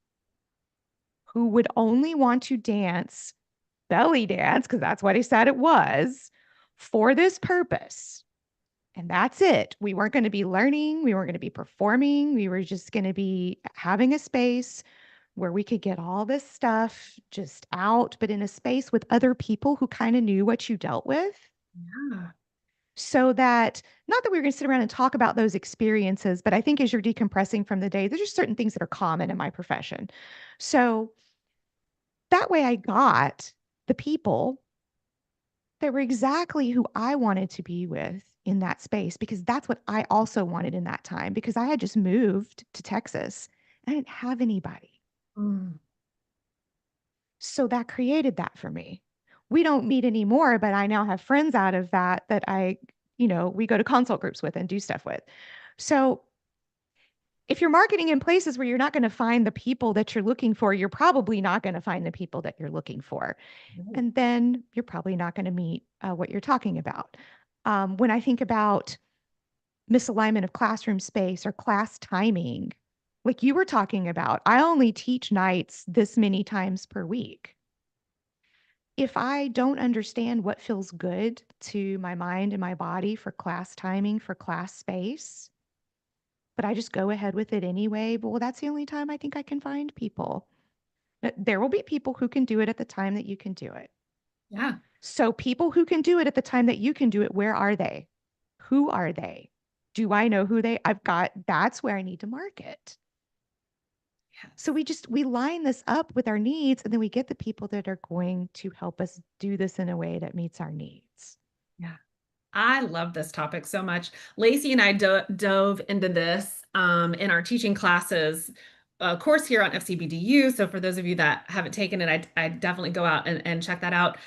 who would only want to dance belly dance, because that's what he said it was, for this purpose. And that's it. We weren't going to be learning. We weren't going to be performing. We were just going to be having a space where we could get all this stuff just out, but in a space with other people who kind of knew what you dealt with. Yeah. So that, not that we were going to sit around and talk about those experiences, but I think as you're decompressing from the day, there's just certain things that are common in my profession. So that way I got the people that were exactly who I wanted to be with in that space, because that's what I also wanted in that time, because I had just moved to Texas. I didn't have anybody. Mm. So that created that for me. We don't meet anymore, but I now have friends out of that that we go to consult groups with and do stuff with. So if you're marketing in places where you're not going to find the people that you're looking for, you're probably not going to find the people that you're looking for. Right. And then you're probably not going to meet what you're talking about. When I think about misalignment of classroom space or class timing, like you were talking about, I only teach nights this many times per week. If I don't understand what feels good to my mind and my body for class timing, for class space, but I just go ahead with it anyway, well, that's the only time I think I can find people. There will be people who can do it at the time that you can do it. Yeah. So people who can do it at the time that you can do it, where are they? Who are they? Do I know who they? I've got, that's where I need to market. So we line this up with our needs, and then we get the people that are going to help us do this in a way that meets our needs. Yeah. I love this topic so much. Lacey and I dove into this in our teaching classes course here on FCBDU. So for those of you that haven't taken it, I definitely go out and check that out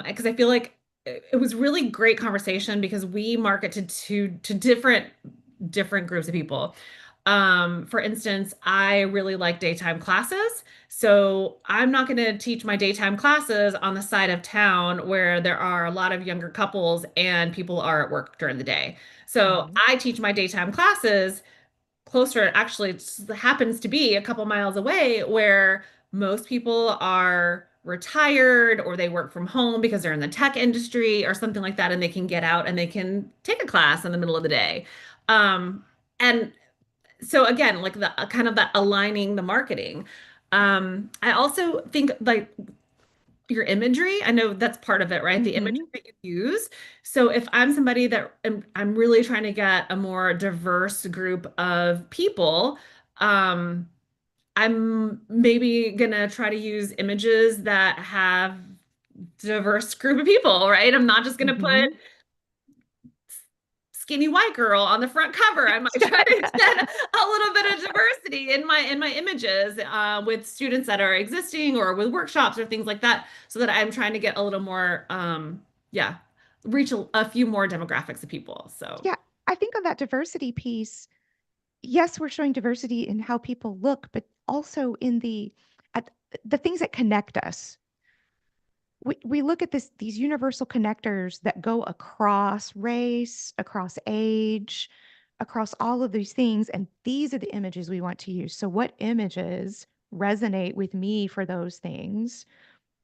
because I feel like it was really great conversation because we market to different groups of people. For instance, I really like daytime classes. So I'm not going to teach my daytime classes on the side of town where there are a lot of younger couples and people are at work during the day. So Mhm. I teach my daytime classes closer, actually, it happens to be a couple miles away where most people are retired or they work from home because they're in the tech industry or something like that, and they can get out and they can take a class in the middle of the day. And so again, like the kind of that aligning the marketing. I also think like your imagery, I know that's part of it, right? The imagery Mhm. that you use. So if I'm somebody that I'm really trying to get a more diverse group of people, um, I'm maybe gonna try to use images that have diverse group of people, right? I'm not just gonna put Mhm. skinny white girl on the front cover. I might try to get a little bit of diversity in my images with students that are existing or with workshops or things like that, so that I'm trying to get a little more, yeah, reach a few more demographics of people. So Yeah, I think on that diversity piece, yes, we're showing diversity in how people look, but also in at the things that connect us. We look at these universal connectors that go across race, across age, across all of these things, and these are the images we want to use. So what images resonate with me for those things,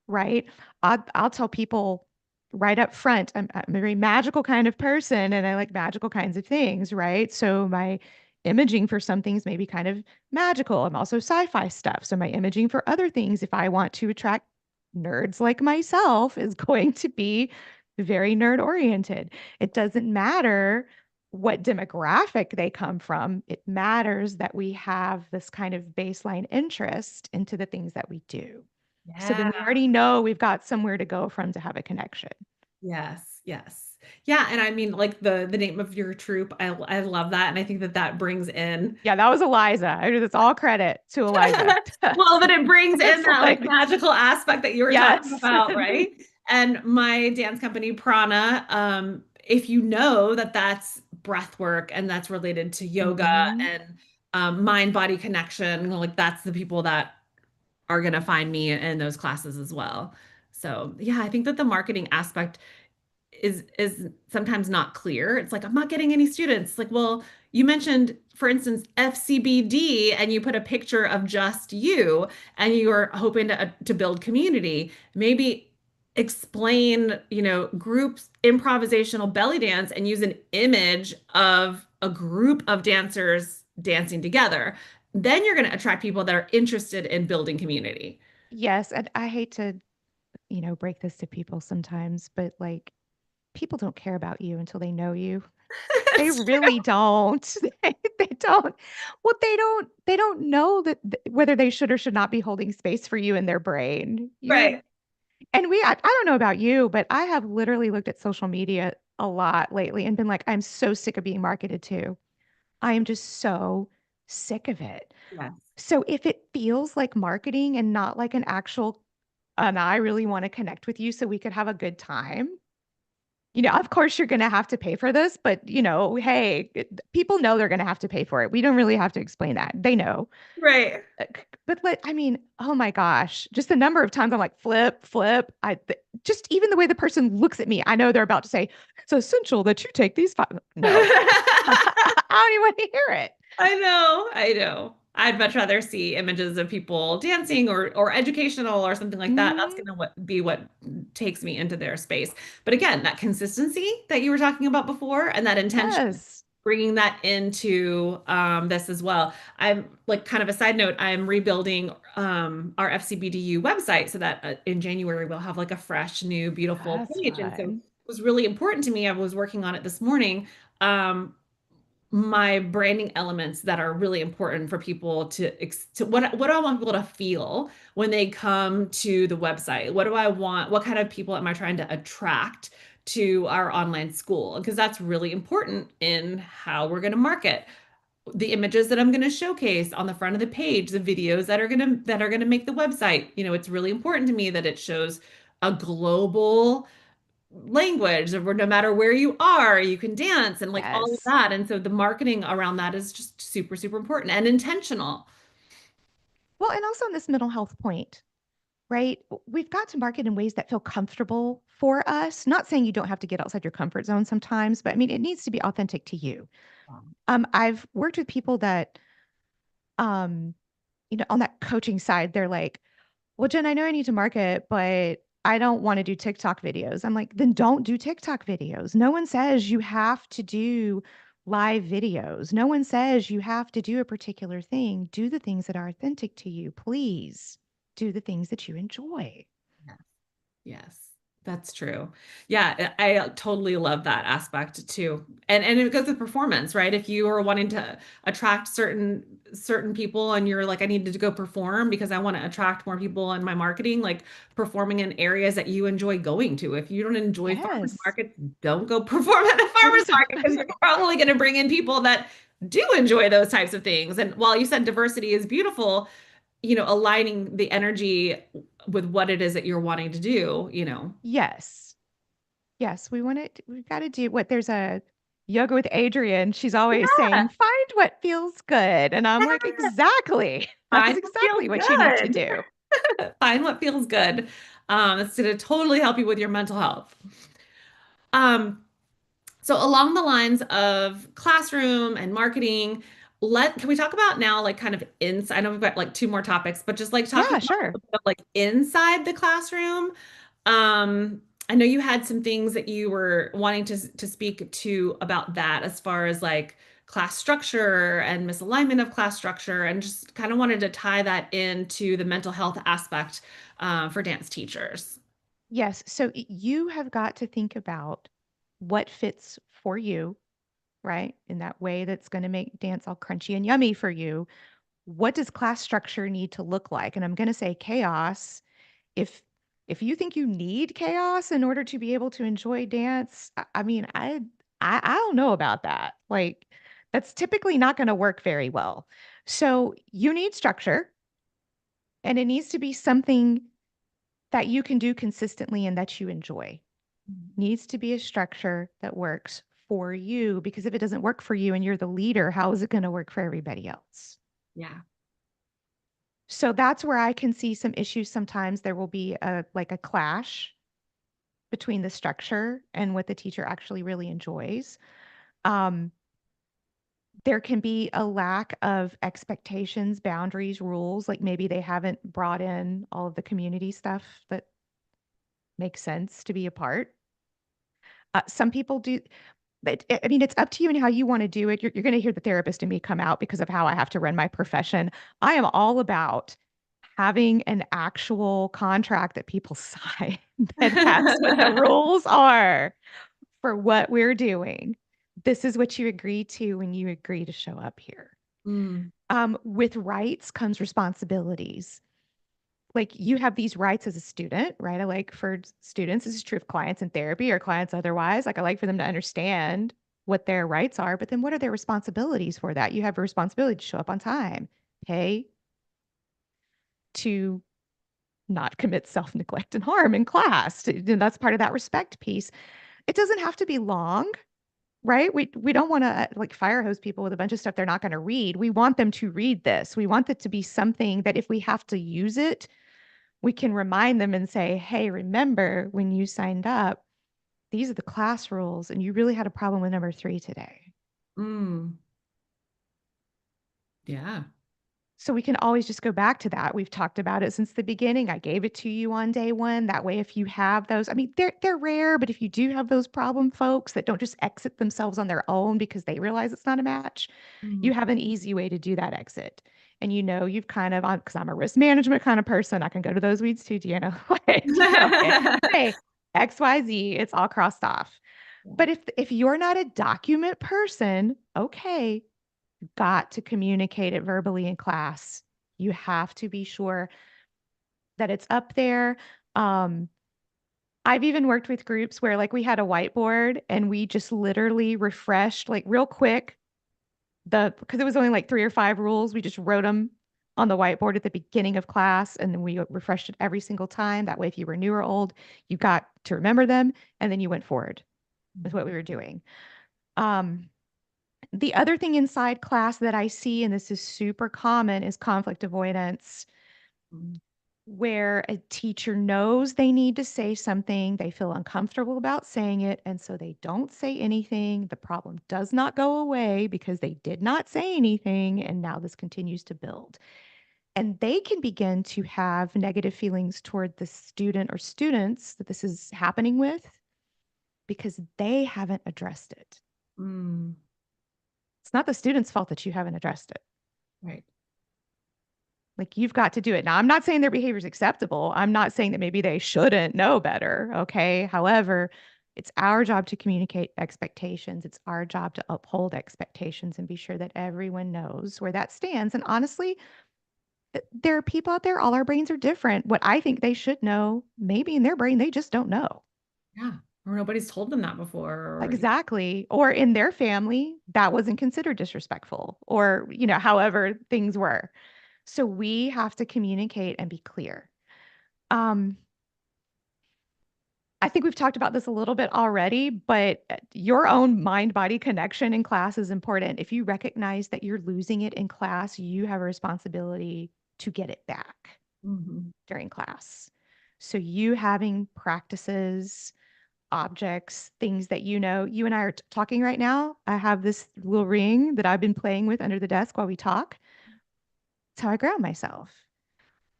right? I'll tell people right up front, I'm a very magical kind of person and I like magical kinds of things, right? So my imaging for some things may be kind of magical. I'm also sci-fi stuff. So my imaging for other things, if I want to attract nerds like myself, is going to be very nerd oriented. It doesn't matter what demographic they come from. It matters that we have this kind of baseline interest into the things that we do. So then yeah, we already know we've got somewhere to go from to have a connection. yes. Yes. Yeah, and I mean like the name of your troupe, I love that and I think that that brings in Yeah, that was Eliza. It's all credit to Eliza. well, but it brings in It's that like like, magical aspect that you were talking yes. about, right? And my dance company, Prana, if you know that that's breath work and that's related to yoga Hmm. and mind-body connection, like that's the people that are going to find me in those classes as well. So, yeah, I think that the marketing aspect is sometimes not clear. It's like I'm not getting any students. Like, well, you mentioned, for instance, FCBD, and you put a picture of just you, and you're hoping to build community. Maybe explain, groups improvisational belly dance and use an image of a group of dancers dancing together. Then you're going to attract people that are interested in building community. Yes, and I hate to, break this to people sometimes, but like people don't care about you until they know you. They That's really don't. They don't. Well, they don't know that whether they should or should not be holding space for you in their brain. right. And I don't know about you, but I have literally looked at social media a lot lately and been like, I'm so sick of being marketed to. I am just so sick of it. Yes. So if it feels like marketing and not like an actual, and I really want to connect with you so we could have a good time, of course you're going to have to pay for this, but hey, people know they're going to have to pay for it. We don't really have to explain that. They know. Right. But I mean, oh my gosh, just the number of times I'm like, flip, flip. Just even the way the person looks at me, I know they're about to say, it's essential that you take these five. No, I don't even want to hear it. I know, I know. I'd much rather see images of people dancing or educational or something like that. That's Mhm. going to be what takes me into their space. But again, that consistency that you were talking about before and that intention, Yes. bringing that into this as well. I'm like kind of a side note, I'm rebuilding our FCBDU website so that in January we'll have like a fresh, new, beautiful That's page. And so it fun. was really important to me. I was working on it this morning. My branding elements that are really important for people to what do I want people to feel when they come to the website? What do I want? What kind of people am I trying to attract to our online school? Because that's really important in how we're going to market. The images that I'm going to showcase on the front of the page, the videos that are going to make the website. It's really important to me that it shows a global language or no matter where you are, you can dance and like all of Yes. that. And so the marketing around that is just super, super important and intentional. Well, and also on this mental health point, right? We've got to market in ways that feel comfortable for us. Not saying you don't have to get outside your comfort zone sometimes, but I mean, it needs to be authentic to you. I've worked with people that, um, on that coaching side, they're like, well, Jen, I know I need to market, but I don't want to do TikTok videos. I'm like, then don't do TikTok videos. No one says you have to do live videos. No one says you have to do a particular thing. Do the things that are authentic to you. Please do the things that you enjoy. Yes. Yes, that's true. Yeah, I totally love that aspect too. And it goes with performance, right? If you are wanting to attract certain people and you're like, I need to go perform because I want to attract more people in my marketing, like performing in areas that you enjoy going to. If you don't enjoy farmers Yes. markets, don't go perform at a farmers Farmers market because you're probably going to bring in people that do enjoy those types of things. And while you said diversity is beautiful, aligning the energy with what it is that you're wanting to do. Yes. Yes. We've got to do what there's a yoga with Adrienne. She's always saying, Yeah, find what feels good. And I'm like, yeah. exactly. That's Find what feels exactly what you need to good. do. Find what feels good. It's going to totally help you with your mental health. Um, so along the lines of classroom and marketing, can we talk about now like kind of inside? I know we've got like two more topics, but just like talking Yeah, about a sure. little bit of, like inside the classroom. I know you had some things that you were wanting to speak to about that as far as like class structure and misalignment of class structure, and just kind of wanted to tie that into the mental health aspect for dance teachers. Yes. So you have got to think about what fits for you, right? In that way that's going to make dance all crunchy and yummy for you. What does class structure need to look like? And I'm going to say chaos if If you think you need chaos in order to be able to enjoy dance, I mean, I don't know about that. Like, that's typically not going to work very well. So you need structure, and it needs to be something that you can do consistently and that you enjoy. Needs to be a structure that works for you, because if it doesn't work for you and you're the leader, how is it going to work for everybody else? Yeah. So that's where I can see some issues. Sometimes there will be a clash between the structure and what the teacher actually really enjoys. Um, there can be a lack of expectations, boundaries, rules. Like maybe they haven't brought in all of the community stuff that makes sense to be a part. Some people do, but I mean, it's up to you and how you want to do it. You're going to hear the therapist in me come out because of how I have to run my profession. I am all about having an actual contract that people sign, that that's what the rules are for what we're doing. This is what you agree to when you agree to show up here. Mm, With rights comes responsibilities. Like you have these rights as a student, right? I like for students, this is true of clients in therapy or clients otherwise. Like I like for them to understand what their rights are, but then what are their responsibilities for that? You have a responsibility to show up on time, pay, to not commit self-neglect and harm in class. That's part of that respect piece. It doesn't have to be long, right? We don't want to like fire hose people with a bunch of stuff they're not going to read. We want them to read this. We want it to be something that if we have to use it, we can remind them and say, hey, remember when you signed up, these are the class rules, and you really had a problem with number 3 today. mm, yeah. So we can always just go back to that. We've talked about it since the beginning. I gave it to you on day 1. That way, if you have those, I mean, they're rare, but if you do have those problem folks that don't just exit themselves on their own because they realize it's not a match, you Mm. have an easy way to do that exit. And you've kind of, because I'm a risk management kind of person, I can go to those weeds too, Deanna. Like, okay, hey, XYZ, it's all crossed off. Yeah. But if you're not a document person, okay, got to communicate it verbally in class. You have to be sure that it's up there. Um, I've even worked with groups where like we had a whiteboard and we just literally refreshed like real quick because it was only like 3 or 5 rules. We just wrote them on the whiteboard at the beginning of class and then we refreshed it every single time. That way, if you were new or old, you got to remember them and then you went forward with what we were doing. Um, the other thing inside class that I see, and this is super common, is conflict avoidance, Mm. where a teacher knows they need to say something, they feel uncomfortable about saying it, and so they don't say anything. The problem does not go away because they did not say anything, and now this continues to build. And they can begin to have negative feelings toward the student or students that this is happening with because they haven't addressed it. Mm. It's not the student's fault that you haven't addressed it. Right. Like you've got to do it. Now, I'm not saying their behavior is acceptable. I'm not saying that maybe they shouldn't know better. Okay. However, it's our job to communicate expectations. It's our job to uphold expectations and be sure that everyone knows where that stands. And honestly, there are people out there, all our brains are different. What I think they should know, maybe in their brain, they just don't know. Yeah. Or nobody's told them that before. Or Exactly. Or in their family, that wasn't considered disrespectful, or, however things were. So we have to communicate and be clear. Um, I think we've talked about this a little bit already, but your own mind body connection in class is important. If you recognize that you're losing it in class, you have a responsibility to get it back Mhm. during class. So, you having practices, objects, things that you and I are talking right now. I have this little ring that I've been playing with under the desk while we talk. It's how I ground myself.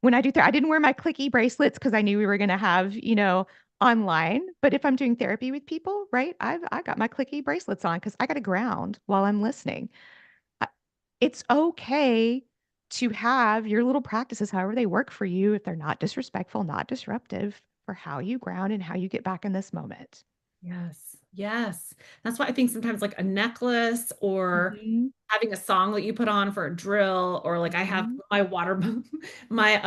When I do I didn't wear my clicky bracelets because I knew we were going to have, online. But if I'm doing therapy with people, right, I got my clicky bracelets on because I got to ground while I'm listening. I- It's okay to have your little practices, however they work for you, if they're not disrespectful, not disruptive, for how you ground and how you get back in this moment. Yes. Yes. That's why I think sometimes like a necklace or Mhm, having a song that you put on for a drill, or like I have mhm. my water my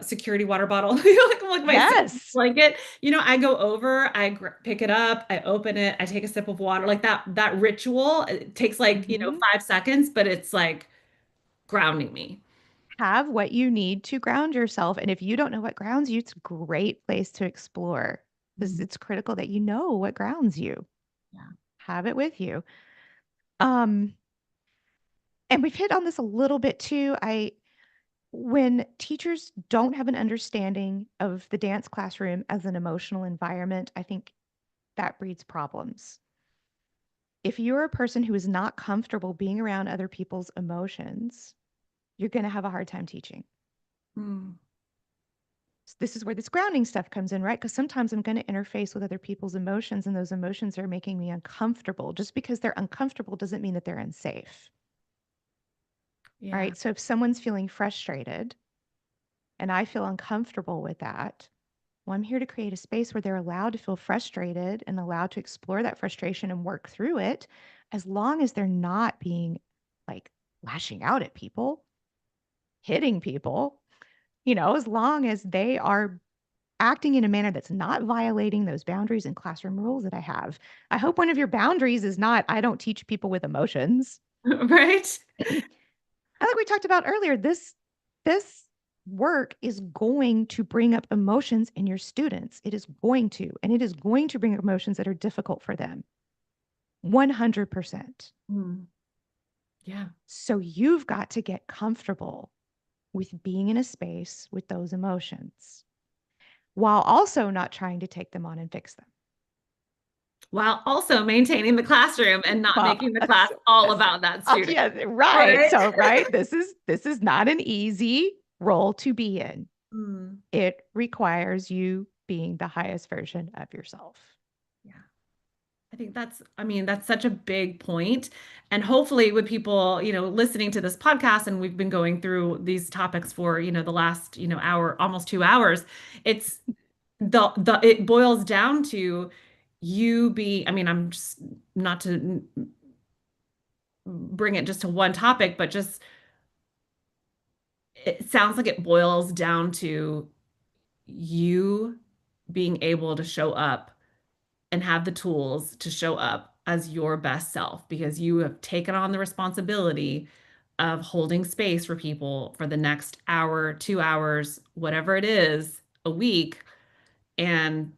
security water bottle, like my safety Yes. blanket. I go over, pick it up, I open it, I take a sip of water. Like that ritual, it takes like, Mhm. 5 seconds, but it's like grounding me. Have what you need to ground yourself. And if you don't know what grounds you, it's a great place to explore because Mhm. it's critical that you know what grounds you. Yeah. Have it with you. Um, and we've hit on this a little bit too. When teachers don't have an understanding of the dance classroom as an emotional environment, I think that breeds problems. If you're a person who is not comfortable being around other people's emotions, you're going to have a hard time teaching. Mm. This is where this grounding stuff comes in, right? Because sometimes I'm going to interface with other people's emotions, and those emotions are making me uncomfortable. Just because they're uncomfortable doesn't mean that they're unsafe. All Yeah. right. So if someone's feeling frustrated and I feel uncomfortable with that, well, I'm here to create a space where they're allowed to feel frustrated and allowed to explore that frustration and work through it, as long as they're not being like lashing out at people, hitting people, as long as they are acting in a manner that's not violating those boundaries and classroom rules that I have. I hope one of your boundaries is not, I don't teach people with emotions. Right? I like we talked about earlier, this work is going to bring up emotions in your students. It is going to, and it is going to bring up emotions that are difficult for them. 100%. Mm. Yeah. So you've got to get comfortable with being in a space with those emotions while also not trying to take them on and fix them. While also maintaining the classroom and not Well, making the class all about that oh, student. yeah, right. Right? So, right, this is not an easy role to be in. Mm. It requires you being the highest version of yourself. Yeah. I mean, that's such a big point. And hopefully with people, listening to this podcast, and we've been going through these topics for, the last, hour, almost 2 hours, it's it boils down to I mean, I'm just not to bring it just to one topic, but just it sounds like it boils down to you being able to show up and have the tools to show up as your best self because you have taken on the responsibility of holding space for people for the next hour, 2 hours, whatever it is, a week. And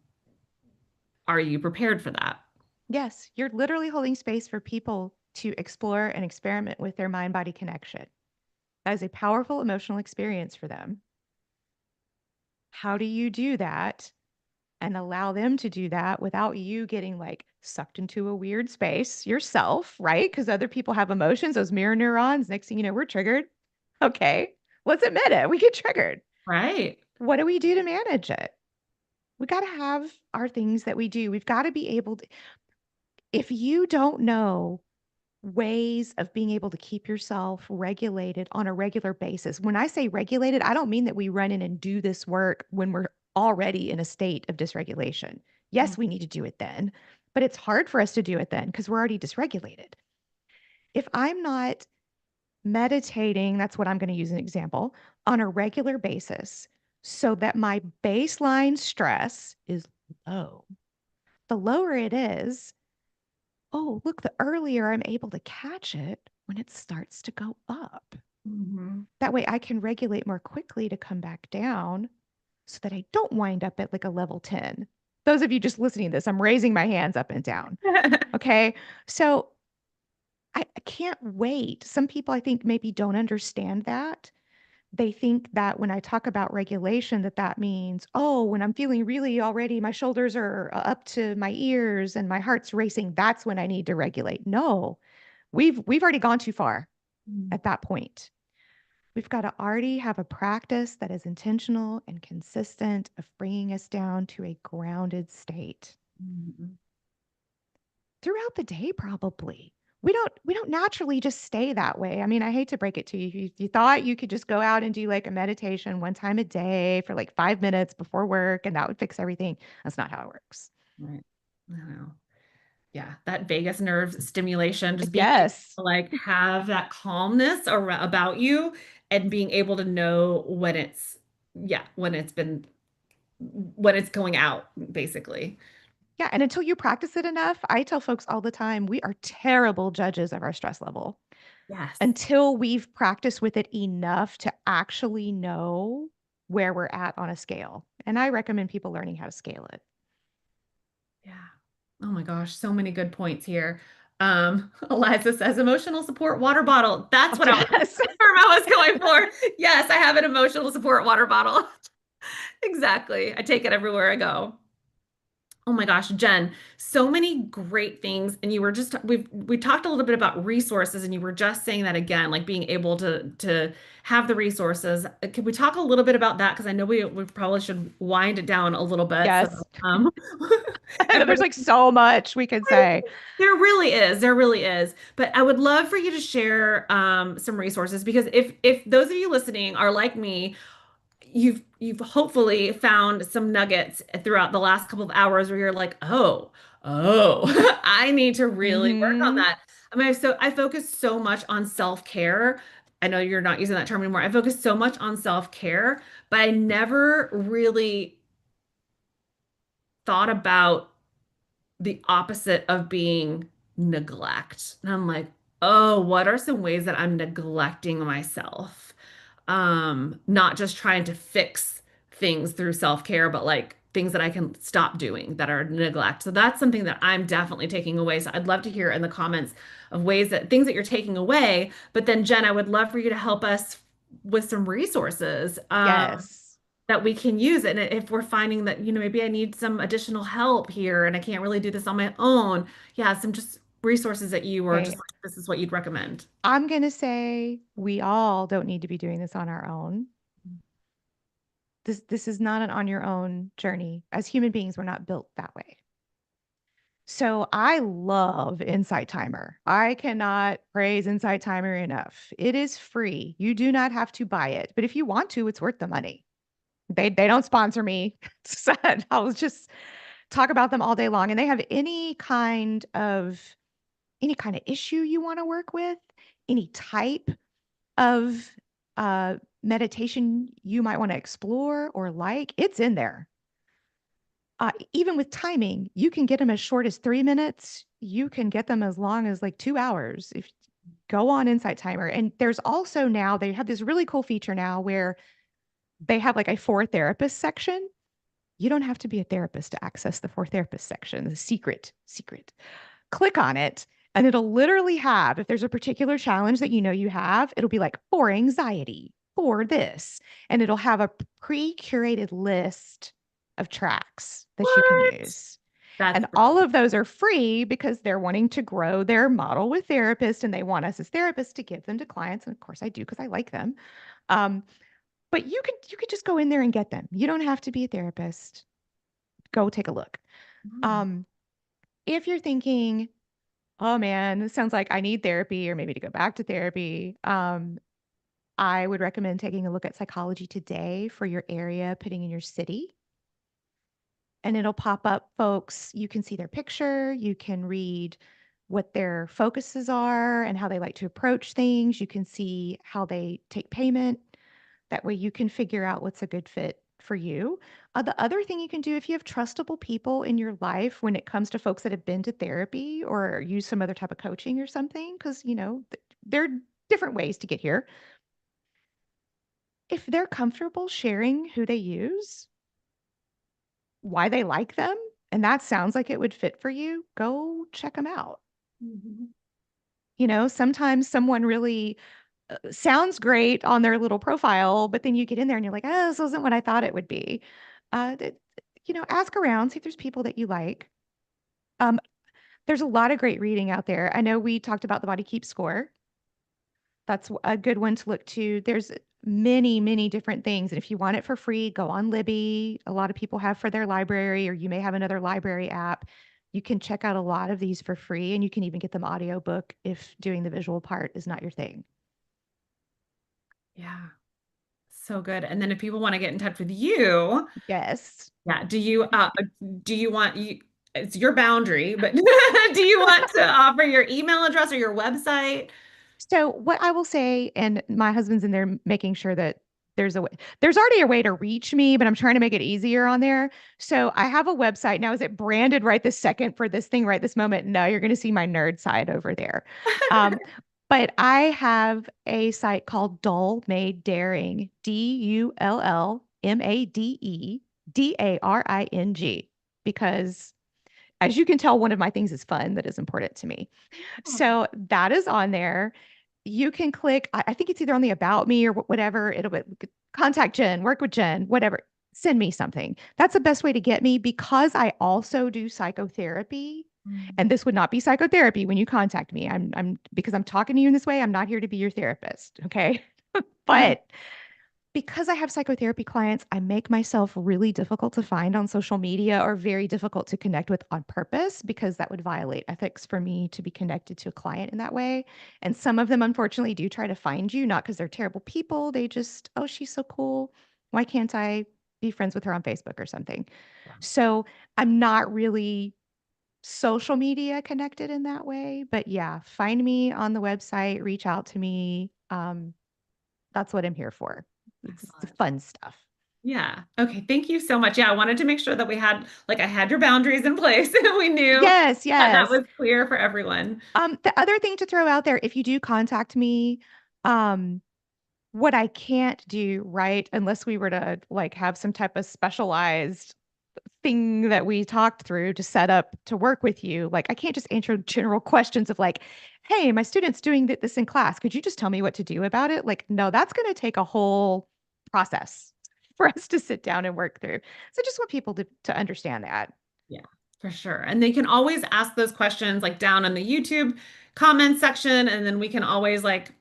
are you prepared for that? Yes, you're literally holding space for people to explore and experiment with their mind body connection. That is a powerful emotional experience for them. How do you do that and allow them to do that without you getting like sucked into a weird space yourself, right? Because other people have emotions, those mirror neurons. Next thing you know, we're triggered. Okay, let's admit it. We get triggered. Right. What do we do to manage it? We got to have our things that we do. We've got to be able to, if you don't know ways of being able to keep yourself regulated on a regular basis, when I say regulated, I don't mean that we run in and do this work when we're already in a state of dysregulation. Yes, we need to do it then, but it's hard for us to do it then because we're already dysregulated. If I'm not meditating, that's what I'm going to use an example, on a regular basis so that my baseline stress is low. The lower it is, oh, look, the earlier I'm able to catch it when it starts to go up. Mhm. That way I can regulate more quickly to come back down so that I don't wind up at like a level 10. Those of you just listening to this, I'm raising my hands up and down. Okay. So I can't wait. Some people I think maybe don't understand that. They think that when I talk about regulation, that means, oh, when I'm feeling really already, my shoulders are up to my ears and my heart's racing, that's when I need to regulate. No, we've already gone too far Mm. at that point. We've got to already have a practice that is intentional and consistent of bringing us down to a grounded state Mhm. throughout the day, probably. We don't naturally just stay that way. I mean, I hate to break it to you. You thought you could just go out and do like a meditation one time a day for like 5 minutes before work and that would fix everything. That's not how it works. Right. I know. Yeah, that vagus nerve stimulation, just being able Yes. to like have that calmness about you and being able to know when it's yeah, when it's going out, basically. Yeah. And until you practice it enough, I tell folks all the time, we are terrible judges of our stress level Yes. until we've practiced with it enough to actually know where we're at on a scale. And I recommend people learning how to scale it. Yeah. Oh my gosh, so many good points here. Eliza says emotional support water bottle. Oh, That's what yes. the term I was going for. Yes, I have an emotional support water bottle. Exactly. I take it everywhere I go. Oh my gosh, Jen, so many great things. And you were just we talked a little bit about resources and you were just saying that again, like being able to have the resources. Can we talk a little bit about that? Because I know we probably should wind it down a little bit. So Yes. um There's everybody like so much we could say. there really is. There really is. But I would love for you to share some resources because if those of you listening are like me, you've hopefully found some nuggets throughout the last couple of hours where you're like, oh, I need to really work on Hmm. that. I mean, I focus so much on self-care. I know you're not using that term anymore. I focus so much on self-care, but I never really thought about the opposite of being neglect. And I'm like, oh, what are some ways that I'm neglecting myself? Not just trying to fix things through self-care, but like things that I can stop doing that are neglect. So that's something that I'm definitely taking away. So I'd love to hear in the comments of ways that things that you're taking away. But then Jen, I would love for you to help us with some resources. Yes. That we can use it. And if we're finding that, maybe I need some additional help here and I can't really do this on my own, yeah, some just resources that you were Okay. just like, this is what you'd recommend. I'm going to say we all don't need to be doing this on our own. This is not an on your own journey. As human beings, we're not built that way. So I love Insight Timer. I cannot praise Insight Timer enough. It is free. You do not have to buy it, but if you want to, it's worth the money. They don't sponsor me. So I'll just talk about them all day long. And they have any kind of issue you want to work with, any type of meditation you might want to explore or like, it's in there. Even with timing, you can get them as short as 3 minutes. You can get them as long as like 2 hours. If go on Insight Timer. And there's also now, they have this really cool feature now where they have like a for therapist section. You don't have to be a therapist to access the for therapist section. The secret. Click on it, and it'll literally have, if there's a particular challenge that you know you have, it'll be like for anxiety, for this, and it'll have a pre-curated list of tracks that you can What? use. That's And all of those are free because they're wanting to grow their model with therapists and they want us as therapists to give them to clients. And of course I do because I like them. Um, but you could just go in there and get them. You don't have to be a therapist. Go take a look. brilliant. Um, if you're thinking, oh man, this sounds like I need therapy or maybe to go back to therapy, I would recommend taking a look at Psychology Today for your area, putting in your city. And it'll pop up folks. You can see their picture. You can read what their focuses are and how they like to approach things. You can see how they take payment. That way you can figure out what's a good fit for you. The other thing you can do if you have trustable people in your life when it comes to folks that have been to therapy or use some other type of coaching or something, because, there are different ways to get here. If they're comfortable sharing who they use, why they like them, and that sounds like it would fit for you, go check them out. Mhm. Sometimes someone really sounds great on their little profile, but then you get in there and you're like, oh, this wasn't what I thought it would be. Uh, th- ask around, see if there's people that you like. Um, there's a lot of great reading out there. I know we talked about the Body Keep Score. That's a good one to look to. There's many, many different things. And if you want it for free, go on Libby. A lot of people have for their library, or you may have another library app. You can check out a lot of these for free, and you can even get them audiobook if doing the visual part is not your thing. Yeah, so good. And then if people want to get in touch with you, Yes. yeah, do you want you it's your boundary, but do you want to offer your email address or your website? So what I will say, and my husband's in there making sure that there's a way. There's already a way to reach me, but I'm trying to make it easier on there. So I have a website now. Is it branded right this second for this thing right this moment? No, you're going to see my nerd side over there. Um, but I have a site called Dull Made Daring, DullMadeDaring, because as you can tell, one of my things is fun that is important to me. So that is on there. You can click, I think it's either on the About Me or whatever. It'll be contact Jenn, work with Jenn, whatever. Send me something. That's the best way to get me because I also do psychotherapy. Mm. And this would not be psychotherapy when you contact me. I'm because I'm talking to you in this way. I'm not here to be your therapist. Okay. But because I have psychotherapy clients, I make myself really difficult to find on social media or very difficult to connect with on purpose because that would violate ethics for me to be connected to a client in that way. And some of them, unfortunately, do try to find you, not because they're terrible people. They just, oh, she's so cool. Why can't I be friends with her on Facebook or something? So I'm not really social media connected in that way. But yeah, find me on the website, reach out to me. That's what I'm here for. It's the Excellent. fun stuff. Yeah. Okay. Thank you so much. Yeah, I wanted to make sure that we had, like, I had your boundaries in place and we knew Yes, that that yes. was clear for everyone. The other thing to throw out there, if you do contact me, um, what I can't do, right, unless we were to like have some type of specialized thing that we talked through to set up to work with you, like I can't just answer general questions of like, hey, my student's doing this in class. Could you just tell me what to do about it? Like, no, that's going to take a whole process for us to sit down and work through. So I just want people to understand that. Yeah, for sure. And they can always ask those questions like down in the YouTube comment section. And then we can always like,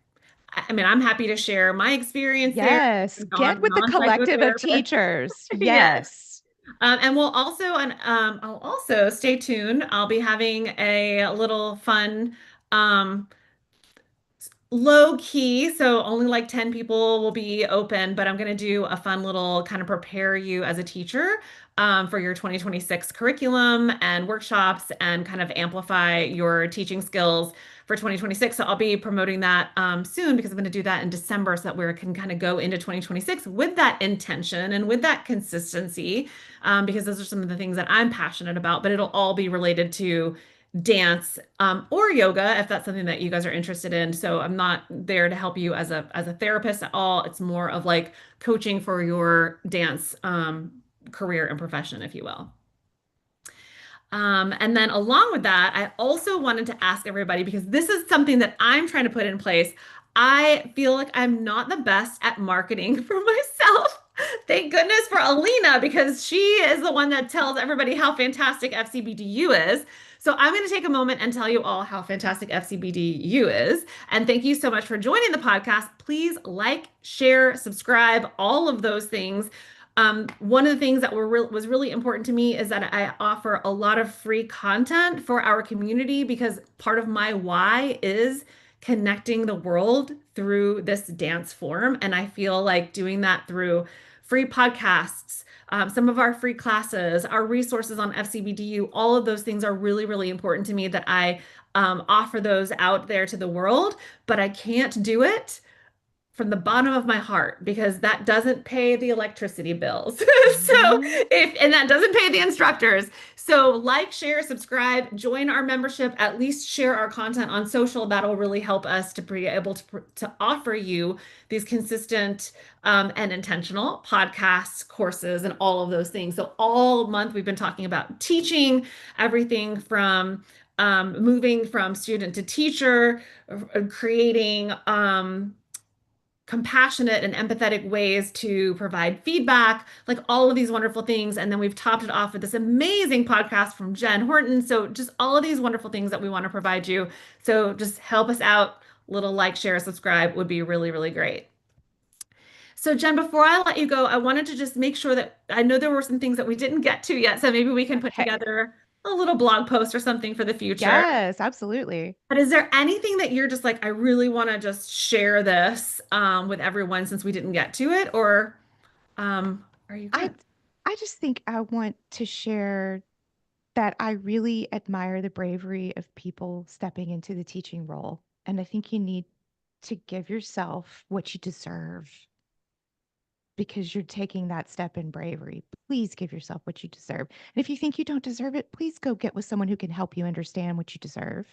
I mean, I'm happy to share my experience there. Yes, get with the collective of Non-psychotherapist. teachers. Yes. Yes. And we'll also, and I'll also stay tuned. I'll be having a little fun, um, low key, so only like 10 people will be open, but I'm going to do a fun little kind of prepare you as a teacher for your 2026 curriculum and workshops and kind of amplify your teaching skills for 2026. So I'll be promoting that soon because I'm going to do that in December so that we can kind of go into 2026 with that intention and with that consistency because those are some of the things that I'm passionate about, but it'll all be related to dance or yoga if that's something that you guys are interested in. So I'm not there to help you as a therapist at all. It's more of like coaching for your dance career and profession, if you will. And then along with that, I also wanted to ask everybody because this is something that I'm trying to put in place. I feel like I'm not the best at marketing for myself. Thank goodness for Alina because she is the one that tells everybody how fantastic FCBDU is. So I'm going to take a moment and tell you all how fantastic FCBDU is. And thank you so much for joining the podcast. Please like, share, subscribe, all of those things. One of the things that was really important to me is that I offer a lot of free content for our community because part of my why is connecting the world through this dance form. And I feel like doing that through free podcasts, some of our free classes, our resources on FCBDU, all of those things are really, really important to me that I offer those out there to the world, but I can't do it from the bottom of my heart because that doesn't pay the electricity bills. So Mhm. if and that doesn't pay the instructors. So like, share, subscribe, join our membership, at least share our content on social. That'll really help us to be able to offer you these consistent and intentional podcasts, courses, and all of those things. So all month we've been talking about teaching, everything from moving from student to teacher, creating compassionate and empathetic ways to provide feedback, like all of these wonderful things. And then we've topped it off with this amazing podcast from Jenn Horton. So just all of these wonderful things that we want to provide you. So just help us out. Little like, share, subscribe would be really, really great. So Jen, before I let you go, I wanted to just make sure that I know there were some things that we didn't get to yet. So maybe we can put Okay. together a little blog post or something for the future. Yes, absolutely. But is there anything that you're just like, I really want to just share this with everyone since we didn't get to it, or are you I good? I just think I want to share that I really admire the bravery of people stepping into the teaching role. And I think you need to give yourself what you deserve. because you're taking that step in bravery. Please give yourself what you deserve. And if you think you don't deserve it, please go get with someone who can help you understand what you deserve.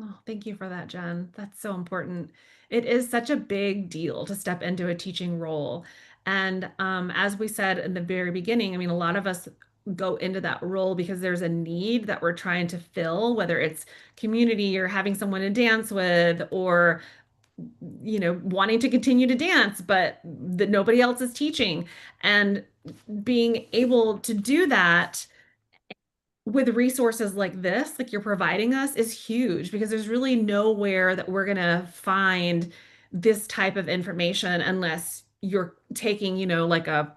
Oh, thank you for that, Jen. That's so important. It is such a big deal to step into a teaching role. And as we said in the very beginning, I mean, a lot of us go into that role because there's a need that we're trying to fill, whether it's community or having someone to dance with, or wanting to continue to dance, but that nobody else is teaching. And being able to do that with resources like this, like you're providing us, is huge because there's really nowhere that we're going to find this type of information unless you're taking, like a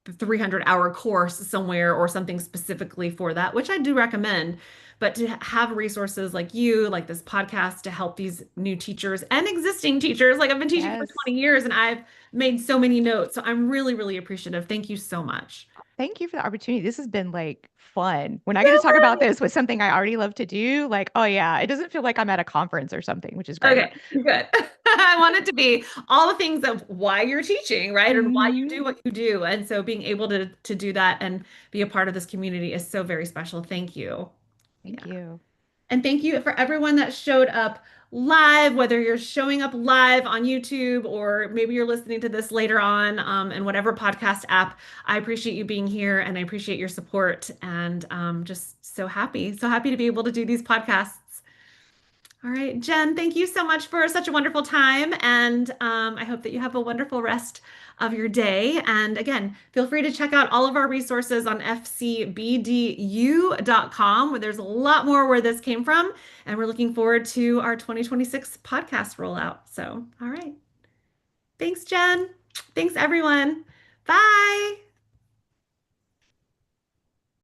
300-hour course somewhere or something specifically for that, which I do recommend. But to have resources like you, like this podcast, to help these new teachers and existing teachers, like I've been teaching for Yes. 20 years and I've made so many notes. So I'm really, really appreciative. Thank you so much. Thank you for the opportunity. This has been like fun. When I get to talk about this with something I already love to do, like, oh yeah, it doesn't feel like I'm at a conference or something, which is great. Okay, good. I want it to be all the things of why you're teaching, right? And why you Hmm. do what you do. And so being able to do that and be a part of this community is so very special. Thank you. Thank Yeah. you. And thank you for everyone that showed up live, whether you're showing up live on YouTube or maybe you're listening to this later on in whatever podcast app. I appreciate you being here and I appreciate your support and just so happy to be able to do these podcasts. All right, Jen, thank you so much for such a wonderful time. And I hope that you have a wonderful rest of your day. And again, feel free to check out all of our resources on fcbdu.com, where there's a lot more where this came from. And we're looking forward to our 2026 podcast rollout. So, all right. Thanks, Jen. Thanks, everyone. Bye.